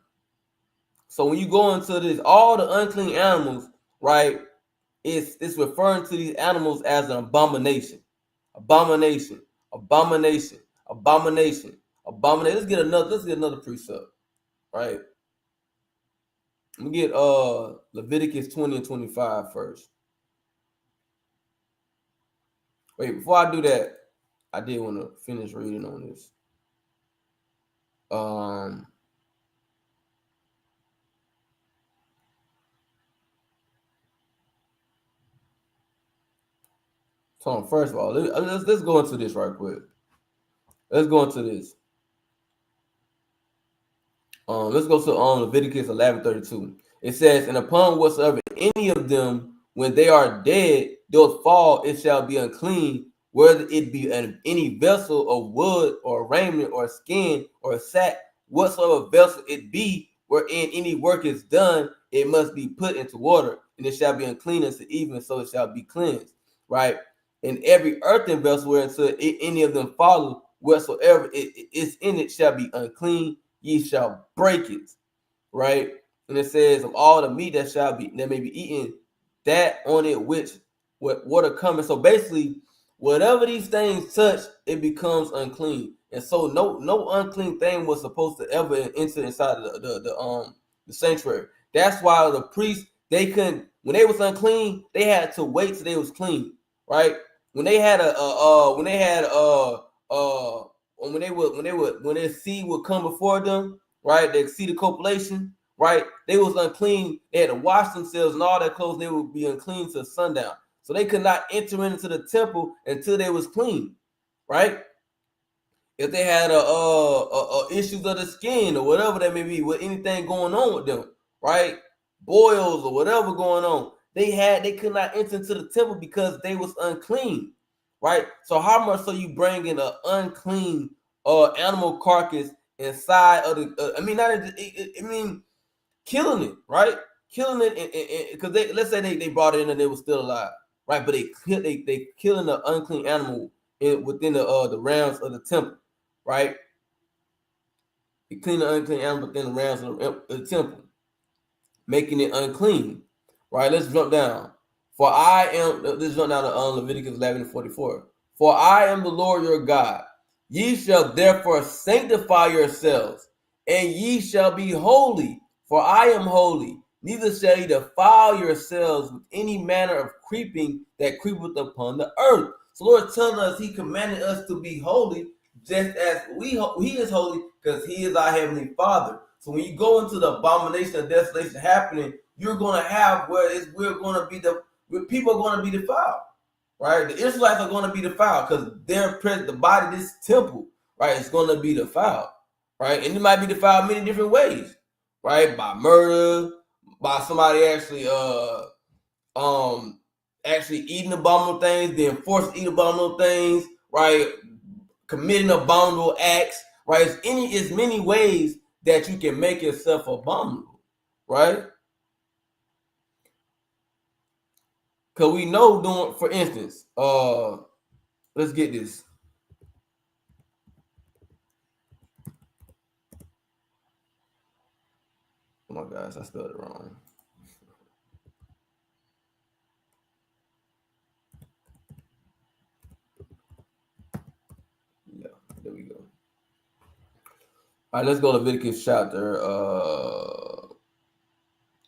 So when you go into this, all the unclean animals, right, it's referring to these animals as an abomination. Abomination. Abomination. Abomination. Abomination. Let's get another precept. Right? Let me get Leviticus 20 and 25 first. Wait, before I do that, I did want to finish reading on this. So first of all, let's go into this right quick. Let's go into this. Let's go to Leviticus 11:32. It says, "And upon whatsoever any of them, when they are dead, doth fall, it shall be unclean, whether it be any vessel of wood or raiment or skin or sack, whatsoever vessel it be, wherein any work is done, it must be put into water, and it shall be unclean unto even, so it shall be cleansed." Right? And every earthen vessel whereunto any of them follow, whatsoever it is in it shall be unclean, ye shall break it. Right? And it says, "Of all the meat that may be eaten, that on it which water cometh." So basically, whatever these things touch, it becomes unclean. And so no unclean thing was supposed to ever enter inside the sanctuary. That's why the priests, they couldn't, when they was unclean, they had to wait till they was clean. Right? When they had when their seed would come before them, right? They see the copulation, right? They was unclean. They had to wash themselves and all their clothes. They would be unclean till sundown. So they could not enter into the temple until they was clean, right? If they had issues of the skin or whatever that may be, with anything going on with them, right? Boils or whatever going on, they could not enter into the temple because they was unclean, right? So how much so you bring in an unclean animal carcass inside of the killing it, right? Killing it, because let's say they brought it in and they were still alive, right? But they killing the unclean animal within the realms of the temple, right? They clean the unclean animal within the realms of the temple, making it unclean, right? Let's jump down. Let's jump down to Leviticus 11:44. "For I am the Lord your God. Ye shall therefore sanctify yourselves, and ye shall be holy, for I am holy. Neither shall ye defile yourselves with any manner of creeping that creepeth upon the earth." So Lord telling us, He commanded us to be holy, just as He is holy, because He is our Heavenly Father. So when you go into the abomination of desolation happening, you're going to have people are going to be defiled, right? The Israelites are going to be defiled because the body, this temple, right, is going to be defiled, right? And it might be defiled many different ways, right? By murder, by somebody actually eating abominable things, being forced to eat abominable things, right? Committing abominable acts, right? It's many ways that you can make yourself abominable, right? Because we know, for instance, let's get this. Oh my gosh, I spelled it wrong. Yeah, there we go. All right, let's go to Leviticus chapter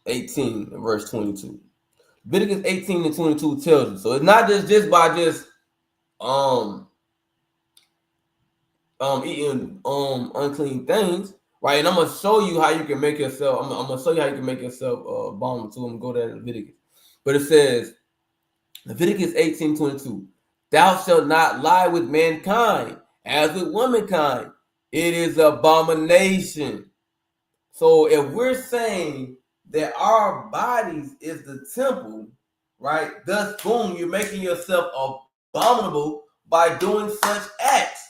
18, verse 22. Leviticus 18 and 22 tells you. So it's not just by eating unclean things, right? And I'm gonna show you how you can make yourself. I'm gonna show you how you can make yourself vulnerable. So I'm gonna go there in Leviticus, but it says Leviticus 18:22. Thou shalt not lie with mankind as with womankind. It is abomination. So if we're saying that our bodies is the temple, right? Thus, boom, you're making yourself abominable by doing such acts,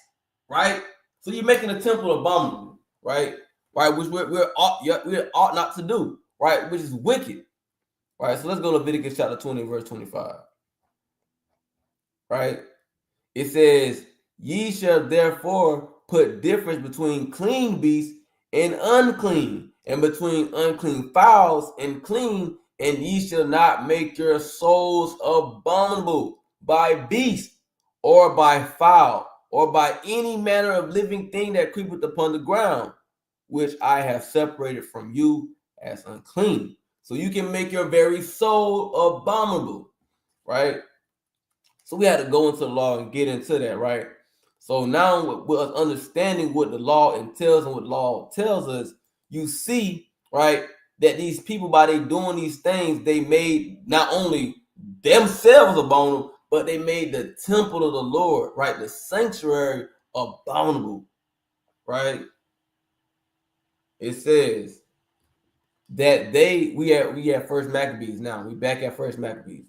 right? So you're making the temple abominable, right? Right, which we ought not to do, right? Which is wicked, right? So let's go to Leviticus chapter 20, verse 25, right? It says, ye shall therefore put difference between clean beasts and unclean, and between unclean fowls and clean, and ye shall not make your souls abominable by beast, or by fowl, or by any manner of living thing that creepeth upon the ground, which I have separated from you as unclean. So you can make your very soul abominable, right? So we had to go into the law and get into that, right? So now with us understanding what the law entails and what the law tells us, you see, right, that these people, by they doing these things, they made not only themselves abominable, but they made the temple of the Lord, right, the sanctuary, abominable, right? It says that we at First Maccabees now. We back at First Maccabees.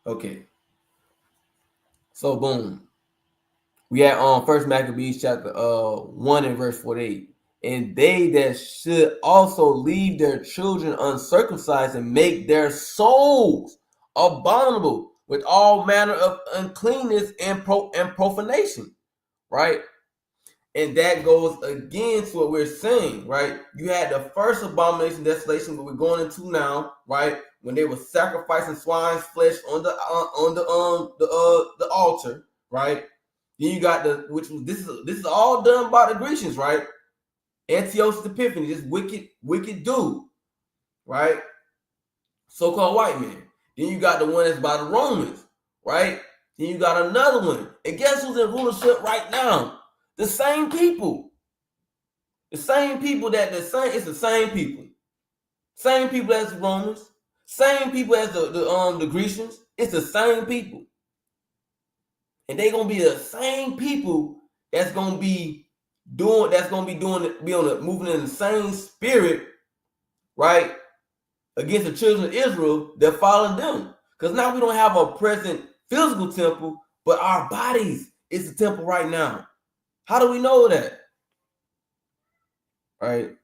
Okay. So boom. We at First Maccabees chapter 1 and verse 48. And they that should also leave their children uncircumcised and make their souls abominable with all manner of uncleanness and profanation, right? And that goes against what we're saying, right? You had the first abomination, desolation, what we're going into now, right? When they were sacrificing swine's flesh on the altar, right? Then you got this is all done by the Grecians, right? Antiochus Epiphanes, this wicked dude, right? So-called white man. Then you got the one that's by the Romans, right? Then you got another one. And guess who's in rulership right now? The same people. The same people it's the same people. Same people as the Romans, same people as the Grecians. It's the same people. And they're gonna be the same people that's gonna be doing moving in the same spirit, right? Against the children of Israel that followed them. Because now we don't have a present physical temple, but our bodies is the temple right now. How do we know that? Right?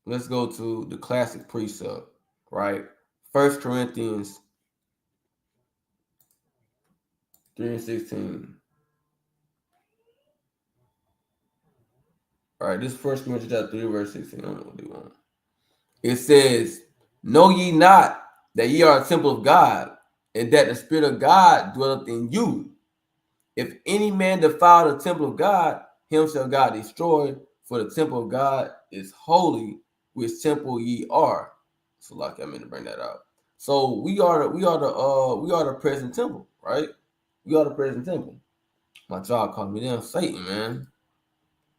Let's go to the classic precept, right? 1 Corinthians 3:16. All right, this is 1 Corinthians chapter 3, verse 16. I don't know what they want. It says, know ye not that ye are a temple of God, and that the Spirit of God dwelleth in you? If any man defile the temple of God, him shall God destroy, for the temple of God is holy, which temple ye are. So like I meant to bring that out. So we are the present temple, right? We are the present temple. My job called me damn Satan, man.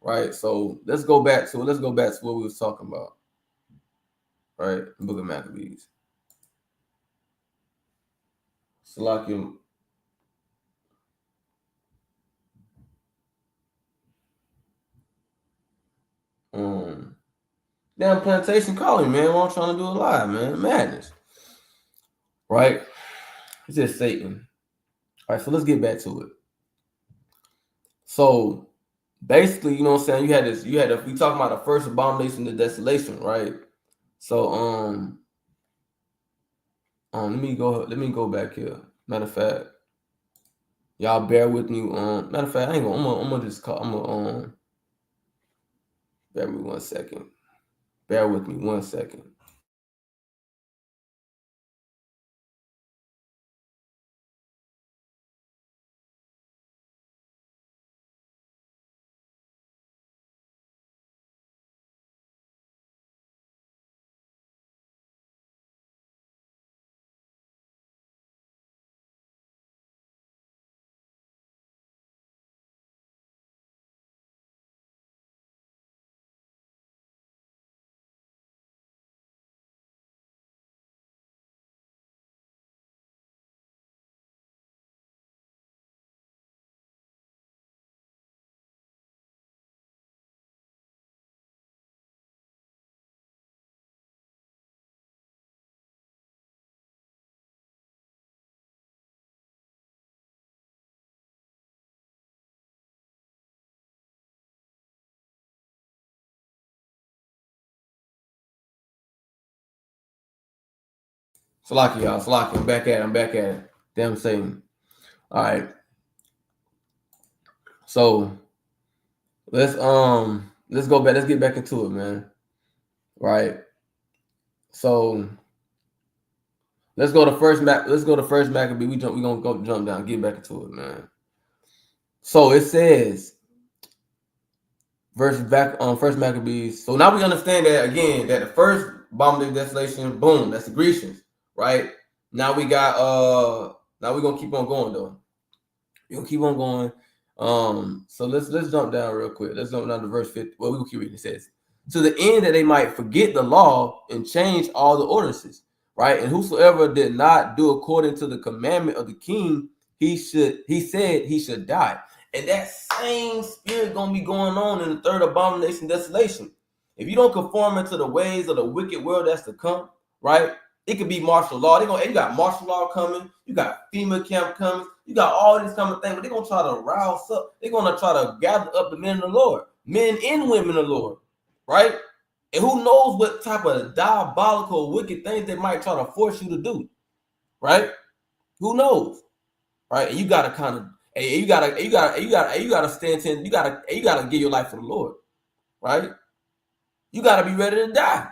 Right. So let's go back to what we was talking about. Right, the Book of Maccabees. Salakim. Damn plantation calling, man. What I'm trying to do a live, man. Madness. Right? It's just Satan. All right, so let's get back to it. So basically, you know what I'm saying, we talking about the first abomination, the desolation, right? So let me go back here. Matter of fact, y'all bear with me. Matter of fact, I ain't gonna I'm gonna just call bear with me 1 second. Bear with me 1 second. Salaki, y'all. Salaki. I'm back at it. I'm back at it. Damn Satan. All right. So let's go back. Let's get back into it, man. Right. So let's go to first Maccabee. We gonna go jump down. Get back into it, man. So it says first Maccabees. So now we understand that again, that the first Abomination Desolation, boom, that's the Grecians, right? Now we got now we're gonna keep on going though. We're gonna keep on going. So let's jump down real quick. Let's jump down to verse 50. Well, we will keep reading. It says, to the end that they might forget the law and change all the ordinances, right? And whosoever did not do according to the commandment of the king, he said he should die. And that same spirit gonna be going on in the third abomination, desolation. If you don't conform into the ways of the wicked world that's to come, right? It could be martial law. You got martial law coming. You got FEMA camp coming. You got all these kind of things, but they're gonna try to rouse up. They're gonna try to gather up the men of the Lord, men and women of the Lord, right? And who knows what type of diabolical, wicked things they might try to force you to do, right? Who knows, right? And you gotta kind of, you gotta stand in. You gotta give your life to the Lord, right? You gotta be ready to die.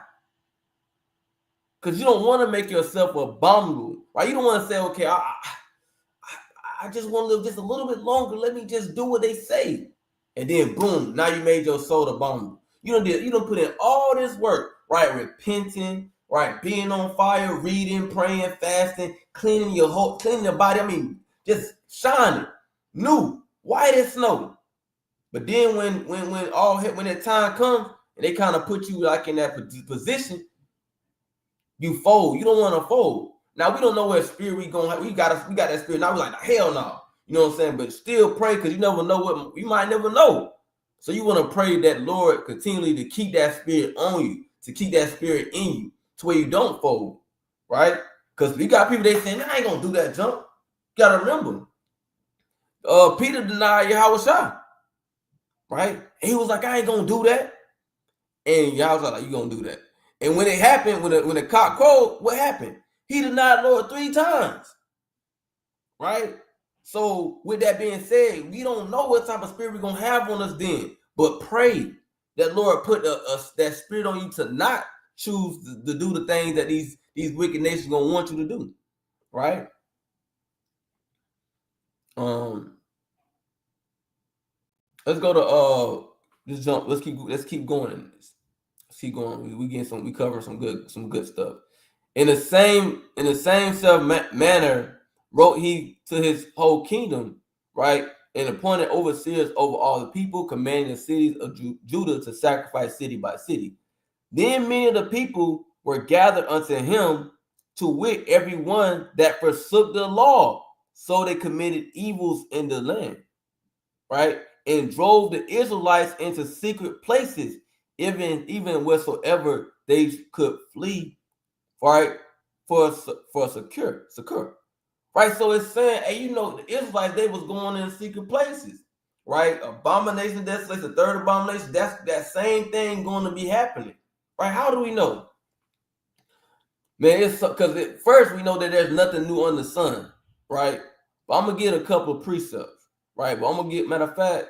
Because you don't want to make yourself abominable, right? You don't want to say, okay, I just want to live just a little bit longer. Let me just do what they say. And then boom, now you made your soul abominable. You don't put in all this work, right? Repenting, right? Being on fire, reading, praying, fasting, cleaning your body. I mean, just shining, new, white as snow. But then when that time comes and they kind of put you like in that position, you fold. You don't want to fold. Now we don't know what spirit we gonna have. We got that spirit. Now we're like, hell no. You know what I'm saying? But still pray, because you never know what you might never know. So you want to pray that Lord continually to keep that spirit on you, to keep that spirit in you, to where you don't fold, right? Because we got people they saying, I ain't gonna do that jump. You gotta remember, Peter denied Yahweh, right? And he was like, I ain't gonna do that. And Yahweh like, you gonna do that. And when it happened, when the cock crowed, what happened? He denied Lord 3 times, right? So with that being said, we don't know what type of spirit we're going to have on us then. But pray that Lord put that spirit on you to not choose to do the things that these wicked nations going to want you to do, right? Let's go to this jump. Let's keep going in this. Let's keep going. We cover some good stuff. In the same self manner wrote he to his whole kingdom, right? And appointed overseers over all the people, commanding the cities of Judah to sacrifice city by city. Then many of the people were gathered unto him, to wit, everyone that forsook the law. So they committed evils in the land, right? And drove the Israelites into secret places, even wheresoever they could flee, right? For secure, right? So it's saying, hey, you know, the Israelites, they was going in secret places, right? Abomination, desolation, the third abomination, that's that same thing going to be happening, right? How do we know? Man, it's because at first we know that there's nothing new under the sun, right? But I'm gonna get a couple of precepts, right? But I'm gonna get, matter of fact,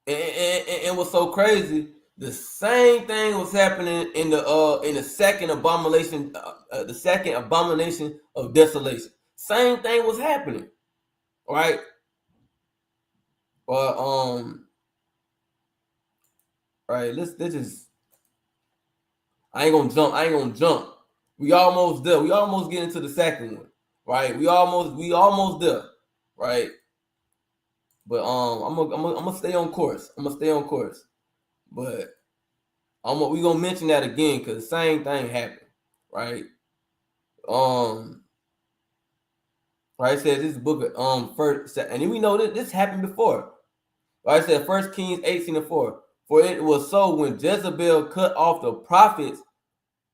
and what's so crazy, the same thing was happening in the second abomination, the second abomination of desolation. Same thing was happening, right? But right. Let's just. I ain't gonna jump. We almost there. We almost get into the second one, right? We almost there, right? But I'm gonna stay on course. But we gonna mention that again because the same thing happened, right? Right, it says this book of first, and then we know that this happened before. Right, it said 1 Kings 18:4. For it was so when Jezebel cut off the prophets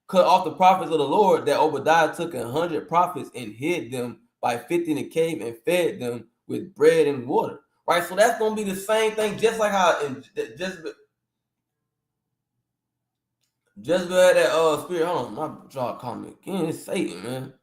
of the Lord, that Obadiah took 100 prophets and hid them by 50 in a cave and fed them with bread and water. Right, so that's gonna be the same thing, just like how in Jezebel. Jezebel had that spirit. Hold on, my jaw caught me again. It's Satan, man.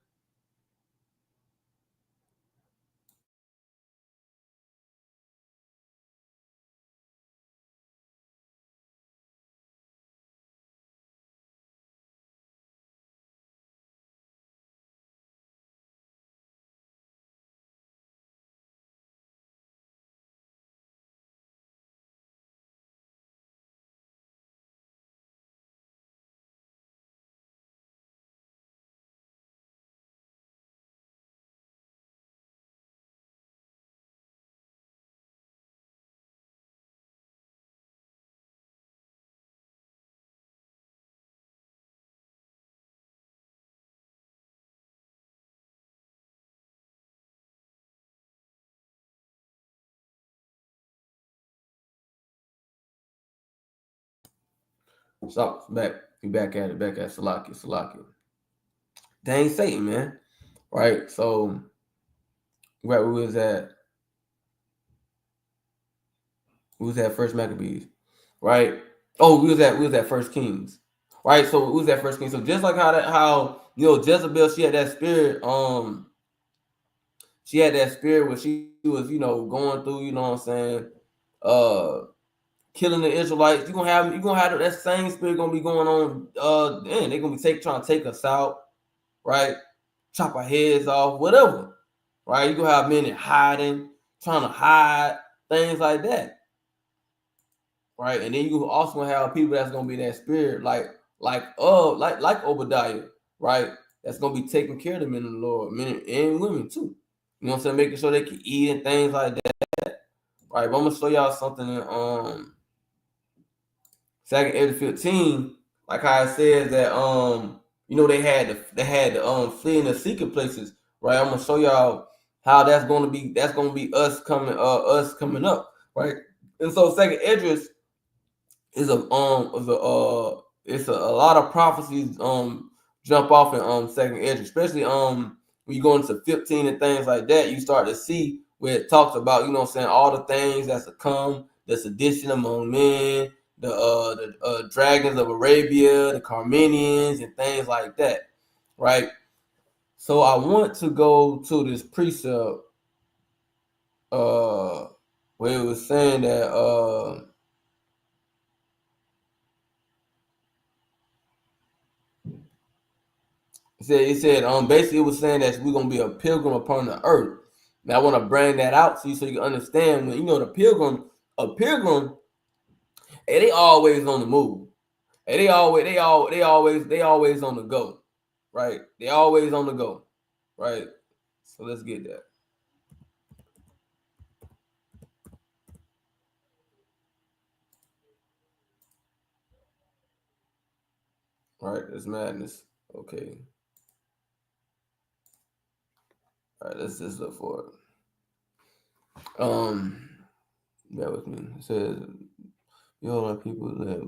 So back, we back at Salaki. Dang Satan, man. Right. So where we was at, First Maccabees, right? Oh, we was at First Kings, right? So we was at First Kings. So just like how Jezebel, she had that spirit, she had that spirit where she was going through, what I'm saying, uh killing the Israelites. You gonna have that same spirit gonna be going on. Then they're gonna be trying to take us out, right? Chop our heads off, whatever, right? You gonna have men hiding, trying to hide things like that, right? And then you also gonna have people that's gonna be that spirit, like Obadiah, right? That's gonna be taking care of the men of the Lord, men and women too. You know what I'm saying? Making sure they can eat and things like that, right? But I'm gonna show y'all something in 2nd 15, like how it says that they had to flee in the secret places, right? I'm gonna show y'all how that's gonna be us coming up, right? And so second Esdras is a lot of prophecies jump off in second Esdras, especially when you go into 15 and things like that, you start to see where it talks about, all the things that's to come, the sedition among men, the dragons of Arabia, the Carmenians, and things like that, right? So I want to go to this precept where it was saying that basically it was saying that we're gonna be a pilgrim upon the earth. Now I want to bring that out to you so you can understand when a pilgrim, and they always on the move. And they always on the go, right? They always on the go, right? So let's get that. All right, that's madness. Okay. All right, let's just look for it. Bear with me. It says, "You all are people that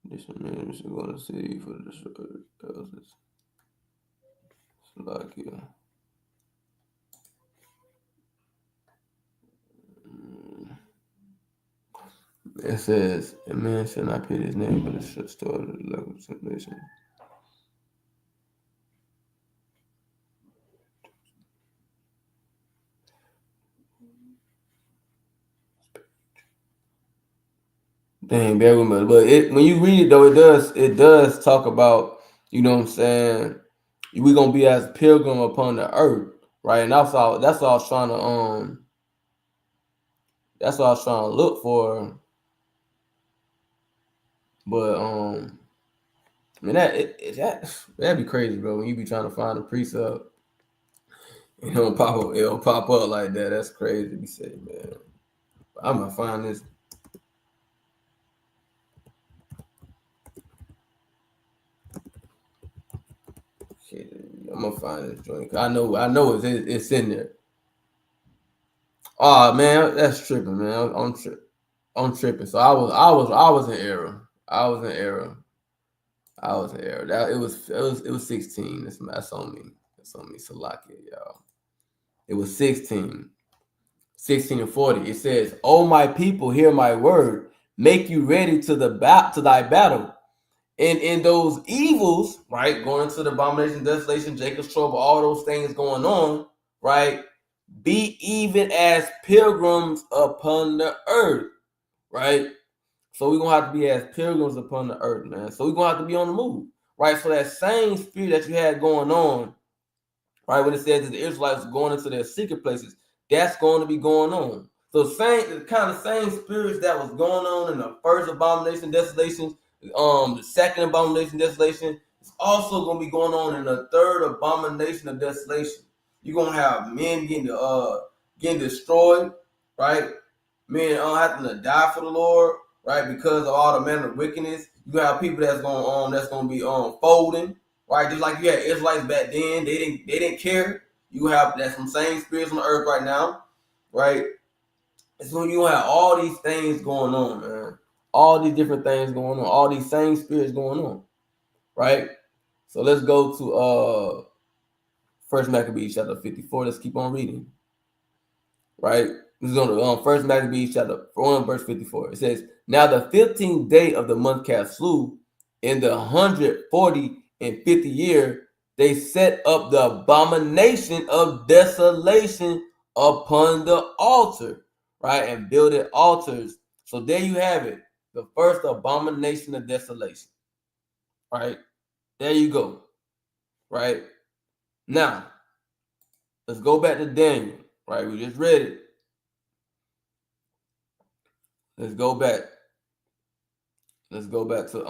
this man is going to see for the destroyed houses." Slovakia. It says, "A man shall not put his name, but it should start the level of simulation." Dang, bear with me. But when you read it though, it does talk about, you know what I'm saying, we're gonna be as pilgrim upon the earth, right? And that's all I was trying to that's what I was trying to look for. But I mean that'd be crazy, bro. When you be trying to find a precept, it don't pop up like that. That's crazy. You say, man, I'm gonna find this. Shit, I'm gonna find this joint. I know it's in there. Oh man, that's tripping, man. I'm tripping. So I was in error. I was in error. I was in error. It was 16. That's on me. That's on me. Salakia, y'all. It was 16. 16 and 40. It says, "O my people, hear my word. Make you ready to thy battle. And in those evils, right, going into the abomination, desolation, Jacob's trouble, all those things going on, right, be even as pilgrims upon the earth," right? So we're gonna have to be as pilgrims upon the earth, man. So we're gonna have to be on the move, right? So that same spirit that you had going on, right, when it says that the Israelites going into their secret places, that's going to be going on. So same kind of same spirits that was going on in the first abomination, desolation, the second abomination, desolation, it's also going to be going on in the third abomination of desolation. You're gonna have men getting destroyed, right? Men having to die for the Lord, right? Because of all the manner of wickedness. You have people that's gonna be folding, right? Just like you had Israelites back then, they didn't care. You have that some same spirits on the earth right now, right? And so you have all these things going on, man. All these different things going on, all these same spirits going on, right? So let's go to First Maccabees chapter 54. Let's keep on reading, right? This is on the First Maccabees chapter 1, verse 54. It says, "Now the 15th day of the month Caslu, in the 140 and 50 year, they set up the abomination of desolation upon the altar," right? And builded altars. So there you have it. The first abomination of desolation, right? There you go, right? Now, let's go back to Daniel, right? We just read it. Let's go back. Let's go back to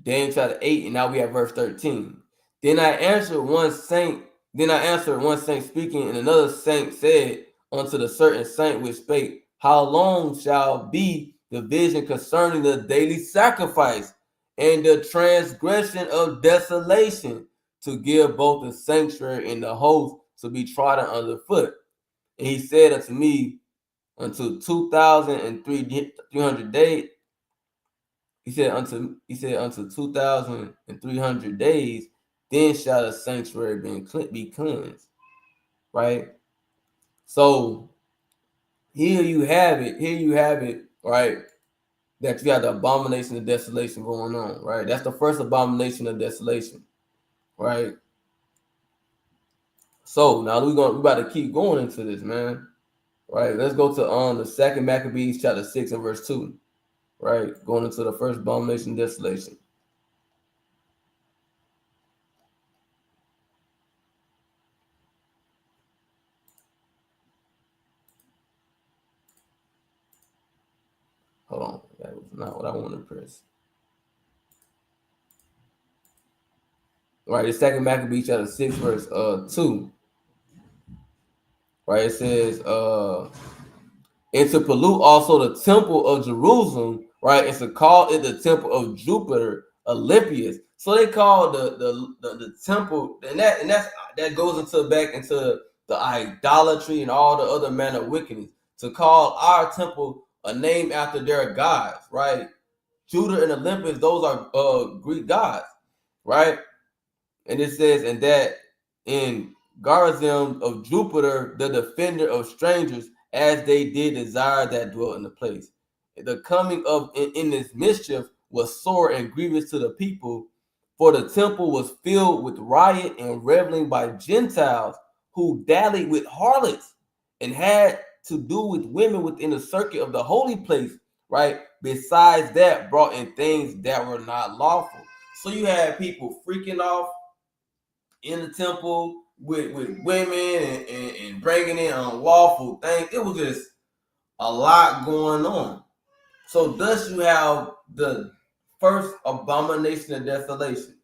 Daniel chapter 8, and now we have verse 13. Then I answered one saint speaking, and another saint said unto the certain saint which spake, How long shall be the vision concerning the daily sacrifice and the transgression of desolation, to give both the sanctuary and the host to be trodden underfoot? And he said unto me, unto 2,300 days. He said unto 2,300 days, then shall the sanctuary be cleansed. Right? So here you have it, right? That you got the abomination of desolation going on, right? That's the first abomination of desolation, right? So now we about to keep going into this, man. Right? Let's go to the second Maccabees chapter 6 and verse 2. Right? Going into the first abomination of desolation. Hold on, that was not what I wanted to press. Right, the second Maccabees chapter 6, verse 2. Right, it says, and to pollute also the temple of Jerusalem, right, and to call it the temple of Jupiter Olympius. So they call the temple, and that goes back into the idolatry and all the other manner of wickedness. To call our temple a name after their gods, right? Judah and Olympus, those are Greek gods, right? And it says, and that in Garazim of Jupiter, the defender of strangers, as they did desire that dwell in the place. The coming of in this mischief was sore and grievous to the people, for the temple was filled with riot and reveling by Gentiles who dallied with harlots and had to do with women within the circuit of the holy place, right? Besides that, brought in things that were not lawful. So you had people freaking off in the temple with women and bringing in unlawful things. It was just a lot going on. So thus you have the first abomination of desolation,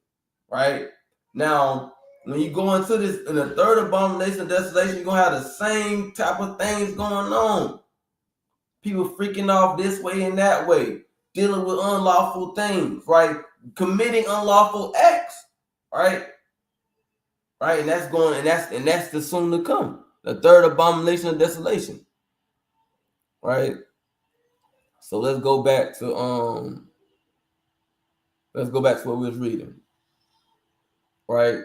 right? Now, when you go into this, in the third abomination of desolation, you're going to have the same type of things going on. People freaking off this way and that way, dealing with unlawful things, right? Committing unlawful acts, right? Right, and that's the soon to come, the third abomination of desolation, right? So let's go back to what we was reading, right?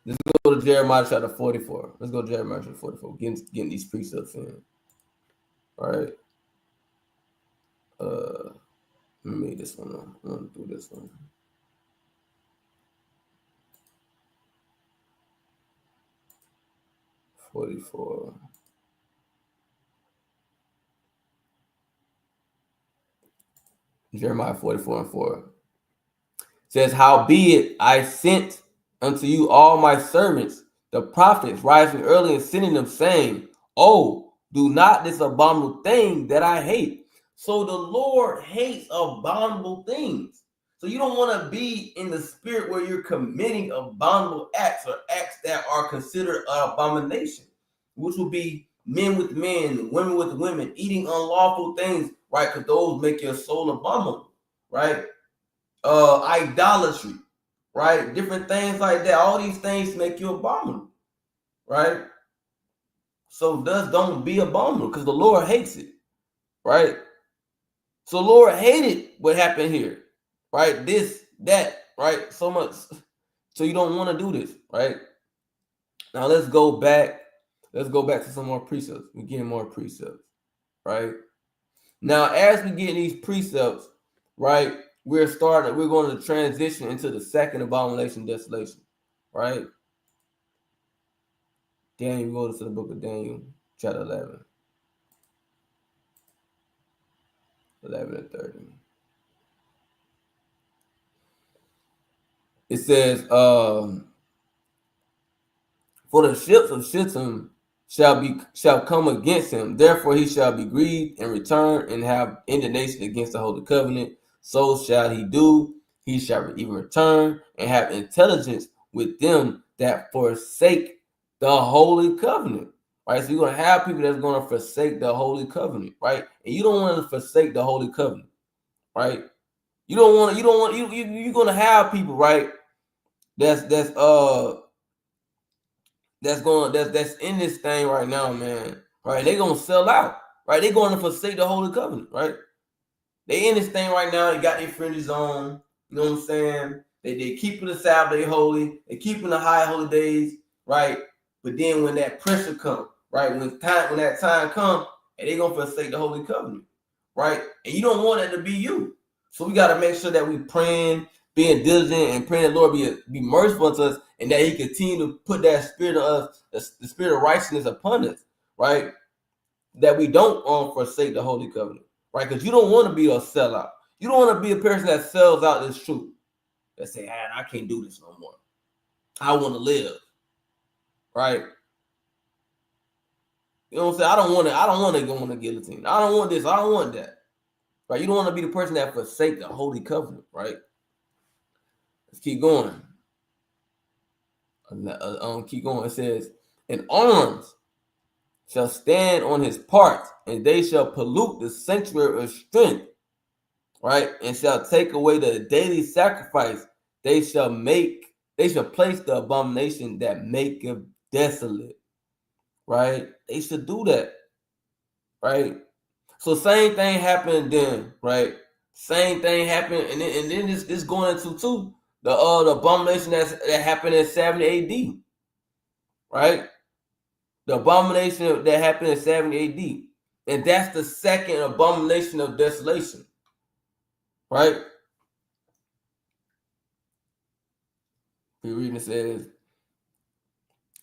Let's go to Jeremiah chapter 44. Let's go to Jeremiah chapter 44. Getting these precepts in. All right. Let me make this one. I'm gonna do this one. $44. Jeremiah 44:4 says, "Howbeit I sent unto you all my servants, the prophets, rising early and sending them, saying, Oh, do not this abominable thing that I hate." So the Lord hates abominable things. So you don't want to be in the spirit where you're committing abominable acts or acts that are considered an abomination, which will be men with men, women with women, eating unlawful things, right? Because those make your soul abominable, right? Idolatry, right? Different things like that. All these things make you abominable, right? So thus don't be abominable because the Lord hates it, right? So Lord hated what happened here, right? This, that, right? So much. So you don't want to do this, right? Now let's go back. Let's go back to some more precepts. We're getting more precepts, right? Now, as we get these precepts, right, we're going to transition into the second abomination, desolation, right? Daniel, go to the book of Daniel, chapter 11 and 30. It says, for the ships of Shittim shall come against him. Therefore he shall be grieved and return and have indignation against the holy covenant. So shall he do. He shall even return and have intelligence with them that forsake the holy covenant. Right? So you're going to have people that's going to forsake the holy covenant, right? And you don't want to forsake the holy covenant, right? You're going to have people, right? That's in this thing right now, man. Right? They're gonna sell out. Right? They're going to forsake the holy covenant, right? They in this thing right now, they got their fringes on, you know what I'm saying? They keeping the Sabbath day holy, they keeping the high holy days, right? But then when that pressure comes, right? When that time comes, and they gonna forsake the holy covenant, right? And you don't want that to be you. So we gotta make sure that we praying, being diligent, and praying the Lord be merciful to us, and that He continue to put that spirit of us, the spirit of righteousness upon us, right? That we don't forsake the holy covenant, right? Because you don't want to be a sellout. You don't want to be a person that sells out this truth. That say, I can't do this no more. I want to live, right? You know what I'm saying? I don't want to go on the guillotine. I don't want this. I don't want that, right? You don't want to be the person that forsake the holy covenant, right? Let's keep going. Keep going. It says, "And arms shall stand on his part, and they shall pollute the sanctuary of strength, right? And shall take away the daily sacrifice. They shall place the abomination that maketh desolate," right? They should do that, right? So same thing happened then, right? Same thing happened, and then this going into too the abomination that happened in 70 AD, right? The abomination that happened in 70 AD, and that's the second abomination of desolation, right? Reading, it says,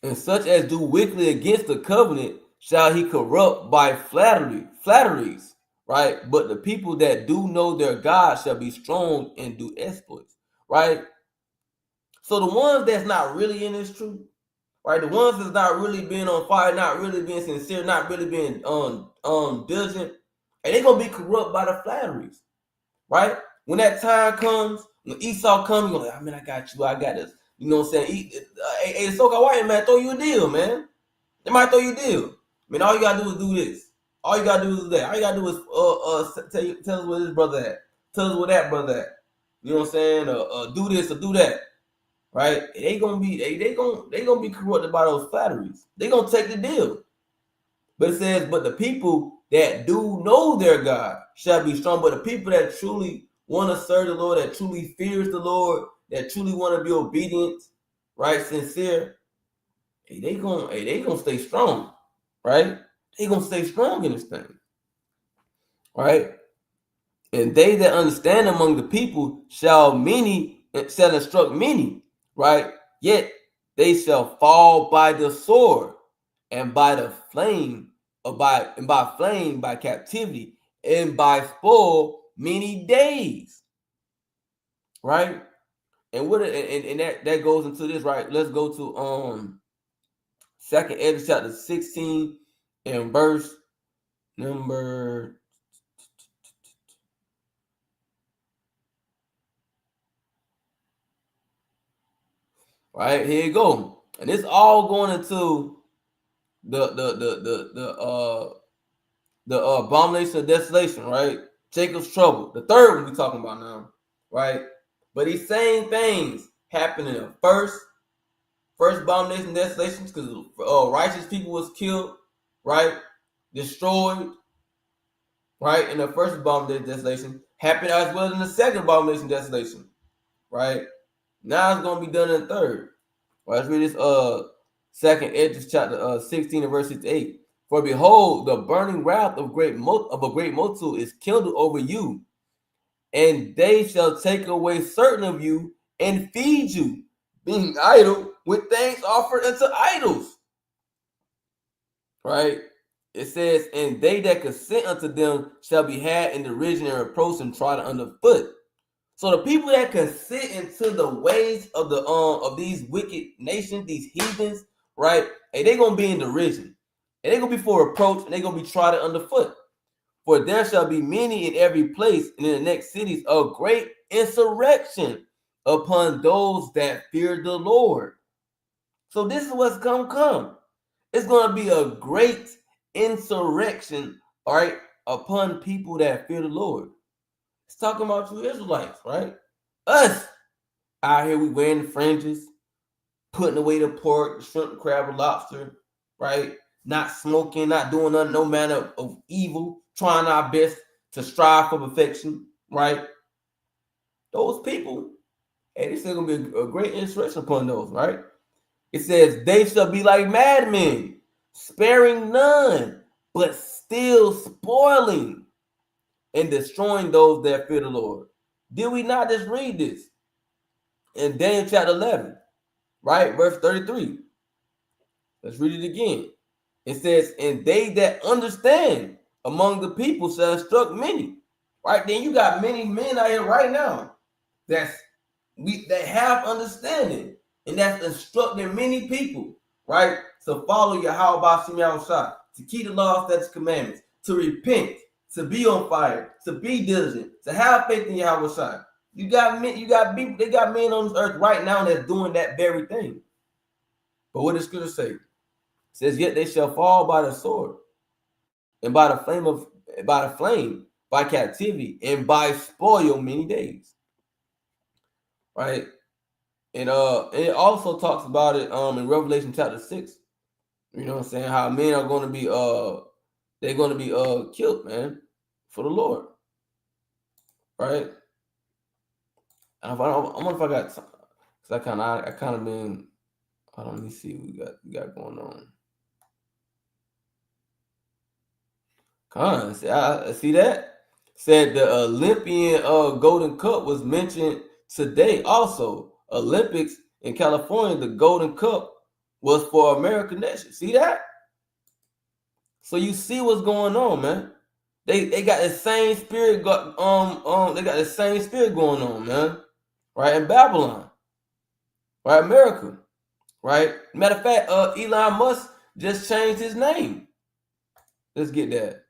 "And such as do wickedly against the covenant shall he corrupt by flatteries, right? But the people that do know their God shall be strong and do exploits," right? So the ones that's not really in this truth, right? The ones that's not really being on fire, not really being sincere, not really being diligent, and they're gonna be corrupt by the flatteries, right? When that time comes, when Esau comes, you're like, I got you, I got this. You know what I'm saying? Hey, so white man, throw you a deal, man. They might throw you a deal. I mean, all you gotta do is do this. All you gotta do is that. All you gotta do is tell us where this brother at. Tell us where that brother at. You know what I'm saying? Do this or do that. Right? They gonna be corrupted by those flatteries. They gonna take the deal. But it says, but the people that do know their God shall be strong. But the people that truly want to serve the Lord, that truly fears the Lord, that truly want to be obedient, right, sincere, they gonna stay strong, right? They gonna stay strong in this thing, right? And they that understand among the people shall instruct many, right? Yet they shall fall by the sword and by the flame, or by flame, by captivity, and by spoil many days, right? And that goes into this, right? Let's go to Second Ezra chapter 16 and verse number, right, here you go. And it's all going into the abomination of desolation, right? Jacob's trouble, the third one we're talking about now, right? But these same things happen in the first abomination of desolation, because righteous people was killed, right? Destroyed, right? In the first abomination of desolation, happened as well in the second abomination of desolation, right? Now it's gonna be done in the third. Well, let's read this second Ezra chapter 16 and verse 68. For behold, the burning wrath of a great multitude is kindled over you, and they shall take away certain of you and feed you, being idle with things offered unto idols. Right? It says, and they that consent unto them shall be had in derision and reproach and trodden underfoot. So the people that consent into the ways of these wicked nations, these heathens, right? And they're gonna be in derision, and they're gonna be for reproach, and they're gonna be trodden underfoot. For there shall be many in every place, and in the next cities a great insurrection upon those that fear the Lord. So this is what's gonna come. It's gonna be a great insurrection, all right, upon people that fear the Lord. It's talking about you Israelites, right? Us out here, we wearing the fringes, putting away the pork, the shrimp, the crab, the lobster, right? Not smoking, not doing no manner of evil, trying our best to strive for perfection, right? Those people, hey, this is gonna be a great insurrection upon those, right? It says they shall be like madmen, sparing none, but still spoiling and destroying those that fear the Lord. Did we not just read this in Daniel chapter 11, right? Verse 33. Let's read it again. It says, and they that understand among the people shall instruct many. Right? Then you got many men out here right now that have understanding, and that's instructing many people, right? To follow Yahweh Shem Yahushua, to keep the law, statutes, commandments, to repent, to be on fire, to be diligent, to have faith in Yahweh. You got people, they got men on this earth right now that's doing that very thing. But what does Scripture say? It says, yet they shall fall by the sword, and by the flame, by captivity, and by spoil many days. Right? And it also talks about it in Revelation chapter 6. You know what I'm saying? How men are gonna be they're gonna be killed, man, for the Lord. Right? And I wonder if I got some, because I kind of been, hold on, let me see what we got going on. See that? Said the Olympian Golden Cup was mentioned today. Also, Olympics in California, the Golden Cup was for American nation. See that? So you see what's going on, man. They got the same spirit. They got the same spirit going on, man. Right in Babylon, right? America, right? Matter of fact, Elon Musk just changed his name. Let's get that.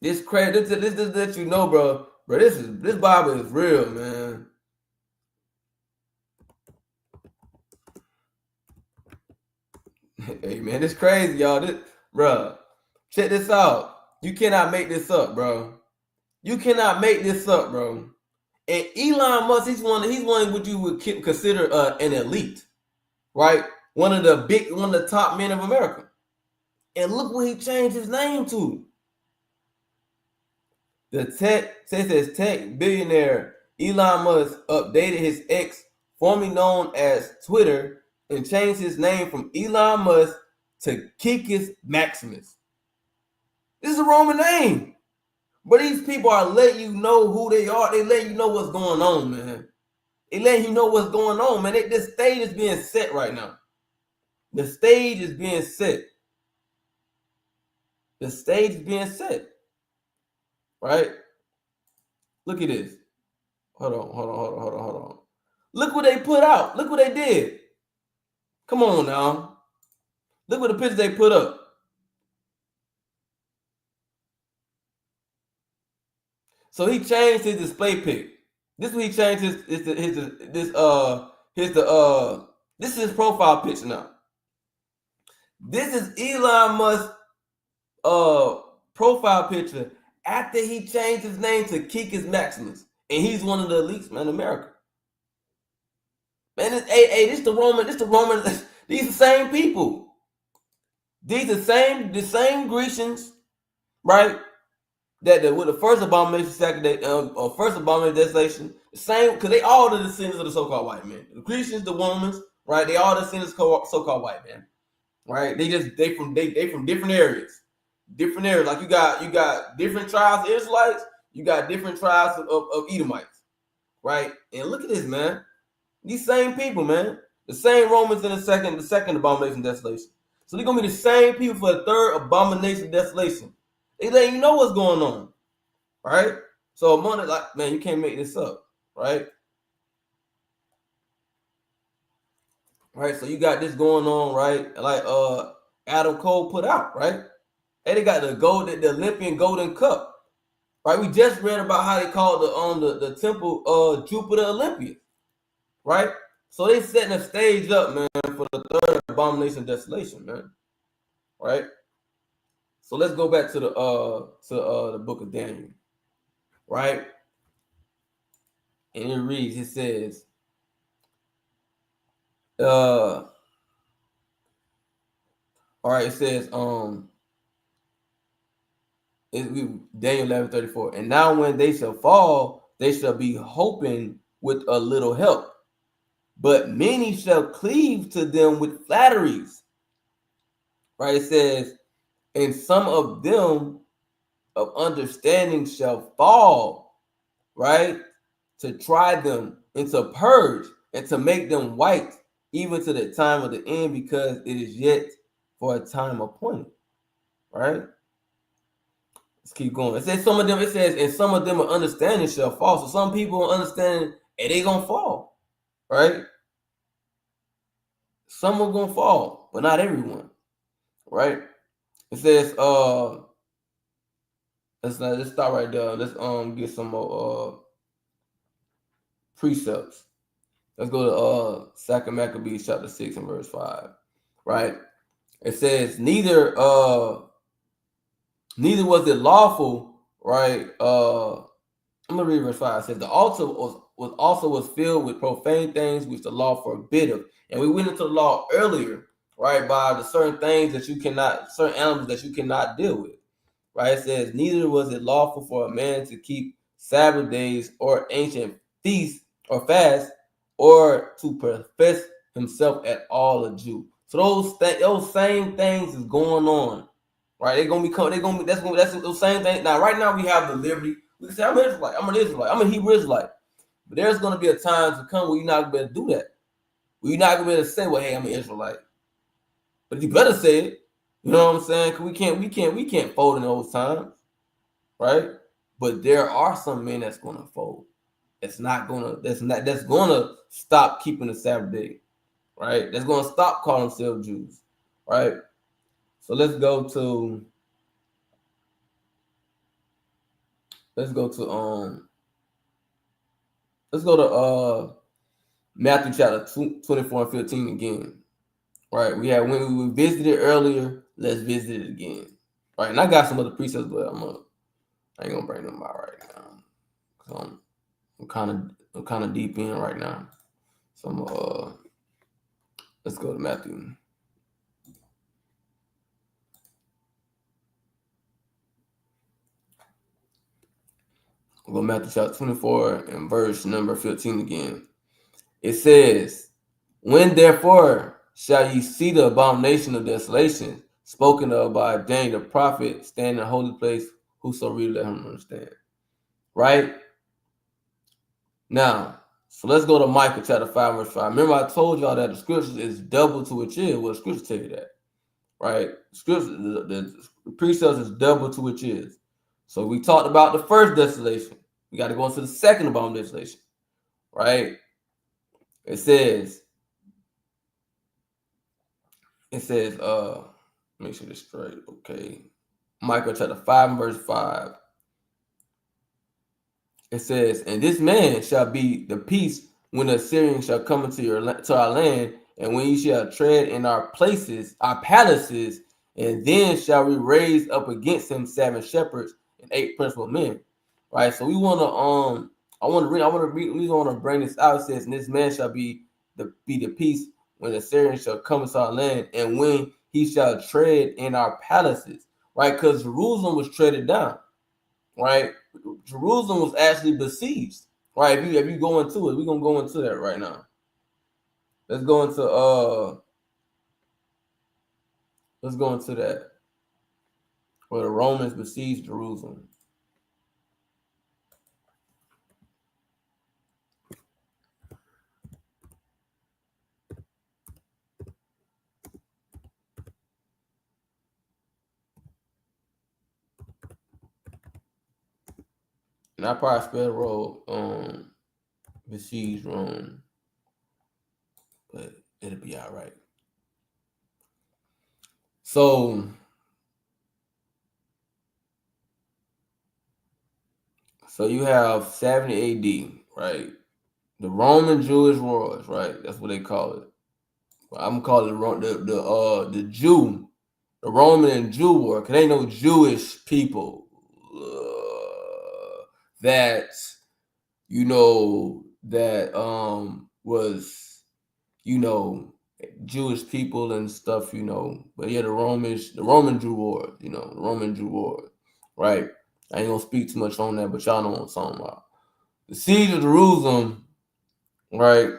This crazy. This let you know, bro. Bro, this Bible is real, man. Hey, man, this crazy, y'all. This, bro, check this out. You cannot make this up, bro. You cannot make this up, bro. And Elon Musk, he's one what you would consider an elite, right? One of the top men of America. And look what he changed his name to. The tech billionaire Elon Musk updated his X formerly known as Twitter, and changed his name from Elon Musk to Kikis Maximus. This is a Roman name. But these people are letting you know who they are. They letting you know what's going on, man. They letting you know what's going on, man. This stage is being set right now. The stage is being set. The stage is being set. Right? Look at this. Hold on. Look what they put out. Look what they did. Come on now. Look what the picture they put up. So he changed his display pic. This is what he changed this is his profile picture now. This is Elon Musk's profile picture after he changed his name to Kikis Maximus. And he's one of the elites, man, in America. Man, this the Roman, these the same people. These the same Grecians, right? That with the first abomination, first abomination, desolation, the same, because they all the descendants of the so-called white man. The Grecians, the Romans, right? They all the descendants of so-called white man, right? They from different areas, Like you got different tribes of Israelites, you got different tribes of Edomites, right? And look at this, man. These same people, man. The same Romans in the second abomination, desolation. So they're gonna be the same people for the third abomination, desolation. They letting you know what's going on, right? So money, like, man, you can't make this up, right? Right. So you got this going on, right? Like Adam Cole put out, right? And they got the Olympian Golden Cup, right? We just read about how they called the temple Jupiter Olympia, right? So they setting a stage up, man, for the third abomination, desolation, man, right? So let's go back to the book of Daniel, right? And it reads, it says, all right, it says, Daniel 11:34, and now when they shall fall, they shall be hoping with a little help, but many shall cleave to them with flatteries, right? It says, and some of them of understanding shall fall, right? To try them and to purge and to make them white, even to the time of the end, because it is yet for a time appointed, right? Let's keep going. It says some of them, and some of them of understanding shall fall. So some people understanding, and they gonna fall, right? Some are gonna fall, but not everyone, right? It says, let's start right there. Let's get some more precepts. Let's go to 2 Maccabees chapter 6 and verse 5. Right? It says, neither was it lawful, right? I'm gonna read verse 5. It says, the altar was filled with profane things which the law forbiddeth. And we went into the law earlier, right? By the certain things that certain animals that you cannot deal with. Right? It says, neither was it lawful for a man to keep Sabbath days or ancient feasts or fast, or to profess himself at all a Jew. So those same things is going on, right? That's those same things. Now, right now we have the liberty. We can say, I'm an Israelite, I'm a Hebrew Israelite. But there's gonna be a time to come where you're not gonna be able to do that. Where you're not gonna be able to say, well, hey, I'm an Israelite. But you better say it. You know what I'm saying? Cause we can't fold in those times, right? But there are some men that's gonna fold. That's gonna stop keeping the Sabbath day, right? That's gonna stop calling themselves Jews, right? So let's go to Matthew chapter 24 and 15 again. Right? When we visited earlier, let's visit it again. Right? And I got some other precepts, but I ain't gonna bring them out right now. So I'm kind of deep in right now. So let's go to Matthew. We'll go Matthew chapter 24 and verse number 15 again. It says, when therefore shall ye see the abomination of desolation spoken of by Daniel the prophet stand in the holy place, whoso read let him understand. Right? Now, so let's go to Micah chapter 5, verse 5. Remember, I told y'all that the scriptures is double to which is. Well, the scriptures tell you that. Right? Scripture, the precepts is double to which is. So we talked about the first desolation. We got to go into the second abomination. Right? It says, make sure this straight. Okay. Micah chapter 5, verse 5. It says, and this man shall be the peace when the Assyrians shall come into our land, and when ye shall tread in our places, our palaces, and then shall we raise up against him 7 shepherds and 8 principal men. Right. So we want to we want to bring this out. It says, and this man shall be the peace when the Assyrians shall come into our land, and when he shall tread in our palaces. Right, because Jerusalem was treaded down. Right, Jerusalem was actually besieged. Right, if you go into it, we're gonna go into that right now. Let's go into that where the Romans besieged Jerusalem. And I probably spelled wrong, besieged Rome, but it'll be all right. So you have 70 AD, right? The Roman Jewish wars, right? That's what they call it. I'm calling the Jew, the Roman and Jew war, because ain't no Jewish people that was Jewish people and stuff, But yeah, the Roman Jew war, the Roman Jew war, right? I ain't gonna speak too much on that, but y'all know what I'm talking about. The siege of Jerusalem, right?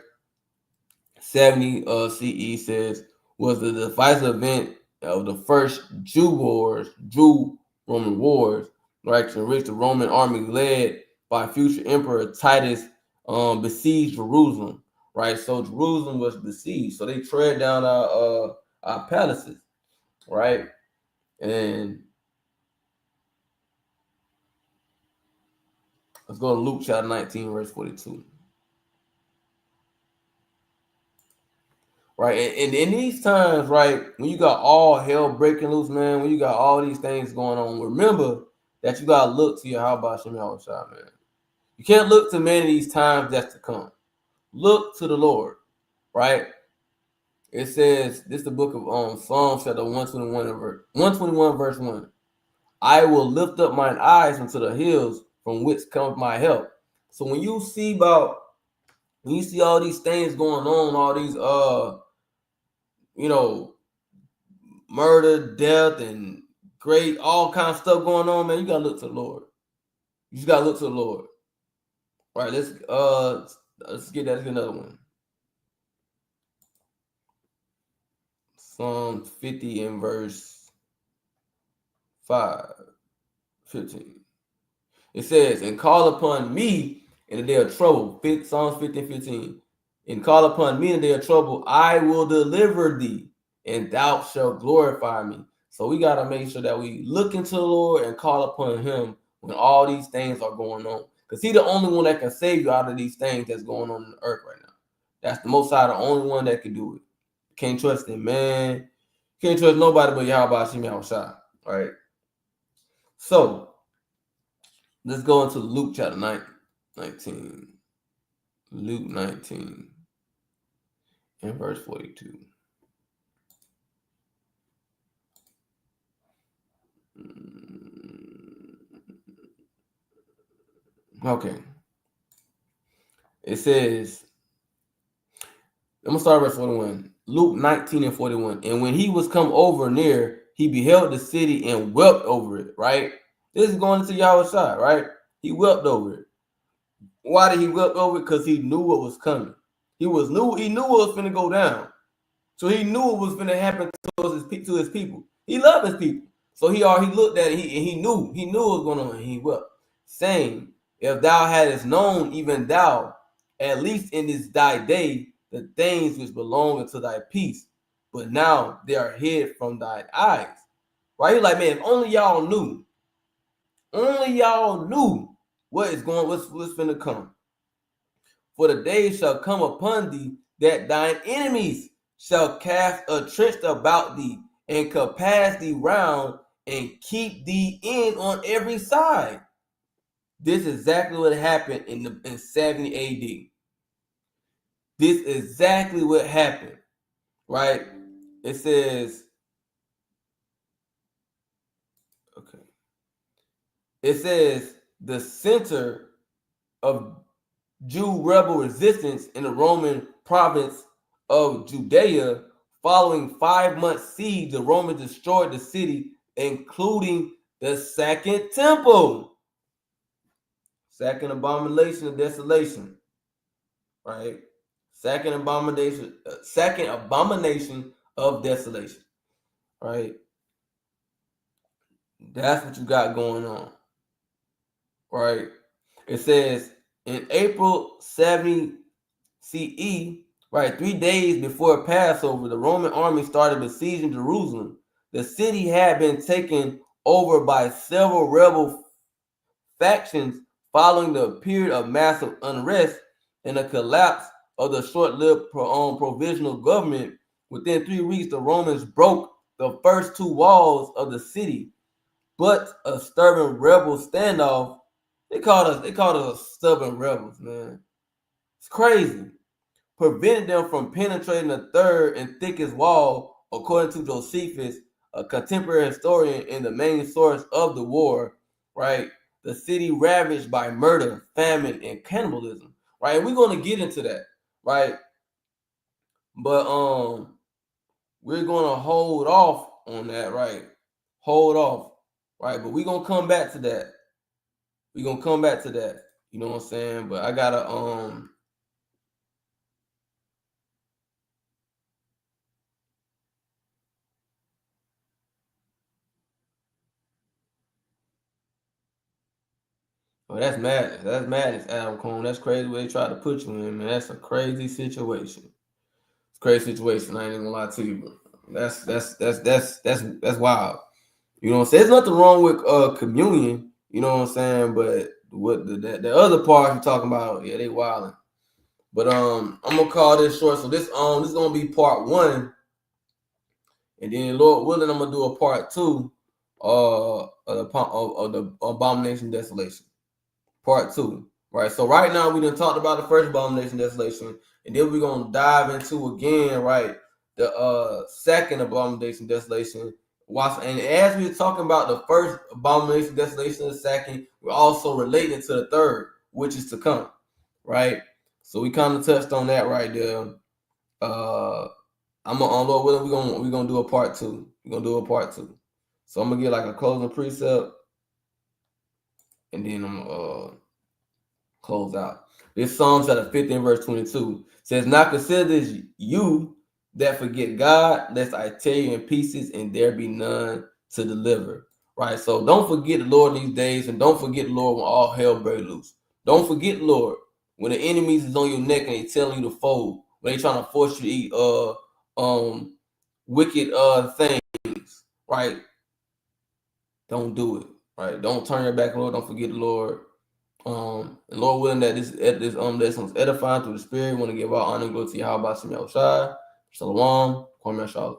70 CE says was the decisive event of the first Jew-Roman wars, right? In which the Roman army led by future Emperor Titus besieged Jerusalem, right? So Jerusalem was besieged, so they tread down our palaces, right? And let's go to Luke chapter 19, verse 42. Right, and in these times, right, when you got all hell breaking loose, man, when you got all these things going on, remember that you gotta look to your how about Shem Yahushua, man. You can't look to many of these times that's to come. Look to the Lord, right? It says, this is the book of Psalms chapter 121 verse 1. I will lift up mine eyes unto the hills from which cometh my help. So when you see all these things going on, all these murder, death, and great, all kinds of stuff going on, man, you gotta look to the Lord. You just gotta look to the Lord. All right, let's get another one. Psalm 50 and verse 15. It says, and call upon me in the day of trouble. Psalms 50 and 15. And call upon me in the day of trouble, I will deliver thee, and thou shalt glorify me. So we got to make sure that we look into the Lord and call upon him when all these things are going on. Because he's the only one that can save you out of these things that's going on in the earth right now. That's the Most High, the only one that can do it. Can't trust him, man. Can't trust nobody but Yahweh Shem Yahushua. All right. So let's go into Luke chapter 19. Luke 19 and verse 42. Okay. It says, I'm going to start verse 41. Luke 19 and 41. And when he was come over near, he beheld the city and wept over it, right? This is going into Yahweh's side, right? He wept over it. Why did he wept over it? Because he knew what was coming. He knew it was finna go down. So he knew it was finna happen to his people. He loved his people. So he looked at it, he knew it was going on, and he wept, saying, if thou hadst known, even thou, at least in this thy day, the things which belong unto thy peace, but now they are hid from thine eyes. Right? He's like, man, if only y'all knew what's finna come. For the day shall come upon thee that thine enemies shall cast a trench about thee and compass thee round and keep thee in on every side. This is exactly what happened in 70 AD. This is exactly what happened, right? It says, okay. It says the center of Jew rebel resistance in the Roman province of Judea. Following 5 months siege, the Romans destroyed the city, including the second temple. Second abomination of desolation, right? Second abomination of desolation, right? That's what you got going on, right? It says in April 70 CE, right, 3 days before Passover, the Roman army started besieging Jerusalem. The city had been taken over by several rebel factions following the period of massive unrest and the collapse of the short-lived provisional government. Within 3 weeks, the Romans broke the first 2 walls of the city, but a stubborn rebel standoff. They called us stubborn rebels, man. It's crazy. Prevented them from penetrating the third and thickest wall, according to Josephus, a contemporary historian and the main source of the war, right? The city ravaged by murder, famine, and cannibalism, right? And we're going to get into that, right? But we're going to hold off on that, right? Hold off, right? But we're going to come back to that. We're going to come back to that. You know what I'm saying? But I got to oh, that's madness. That's madness, Adam Cone. That's crazy what they tried to put you in, man. That's a crazy situation. It's a crazy situation. I ain't even gonna lie to you, bro. That's wild. You know what I'm saying? There's nothing wrong with communion. You know what I'm saying? But what the other part you're talking about, yeah, they wilding. But I'm gonna call this short. So this is gonna be part 1, and then Lord willing, I'm gonna do a part 2 of the Abomination Desolation. Part 2, right? So right now we done talked about the first abomination desolation, and then we're gonna dive into again, right, the second abomination desolation. And as we were talking about the first abomination desolation, the second, we're also relating to the third, which is to come, right? So we kind of touched on that right there. I'm on Lord willing, we're gonna do a part 2. We're gonna do a part 2. So I'm gonna get like a closing precept, and then I'm gonna close out. This Psalm chapter 50 and verse 22 says, now consider this you that forget God, lest I tear you in pieces and there be none to deliver. Right? So don't forget the Lord these days, and don't forget the Lord when all hell breaks loose. Don't forget the Lord when the enemies is on your neck and they telling you to fold, when they trying to force you to eat wicked things, right? Don't do it. Right? Don't turn your back, Lord. Don't forget the Lord. And Lord willing that this lesson's edifying through the Spirit. Want to give all honor and glory to Yahweh Shem Yahushua. Shalom. Kwame Shalom.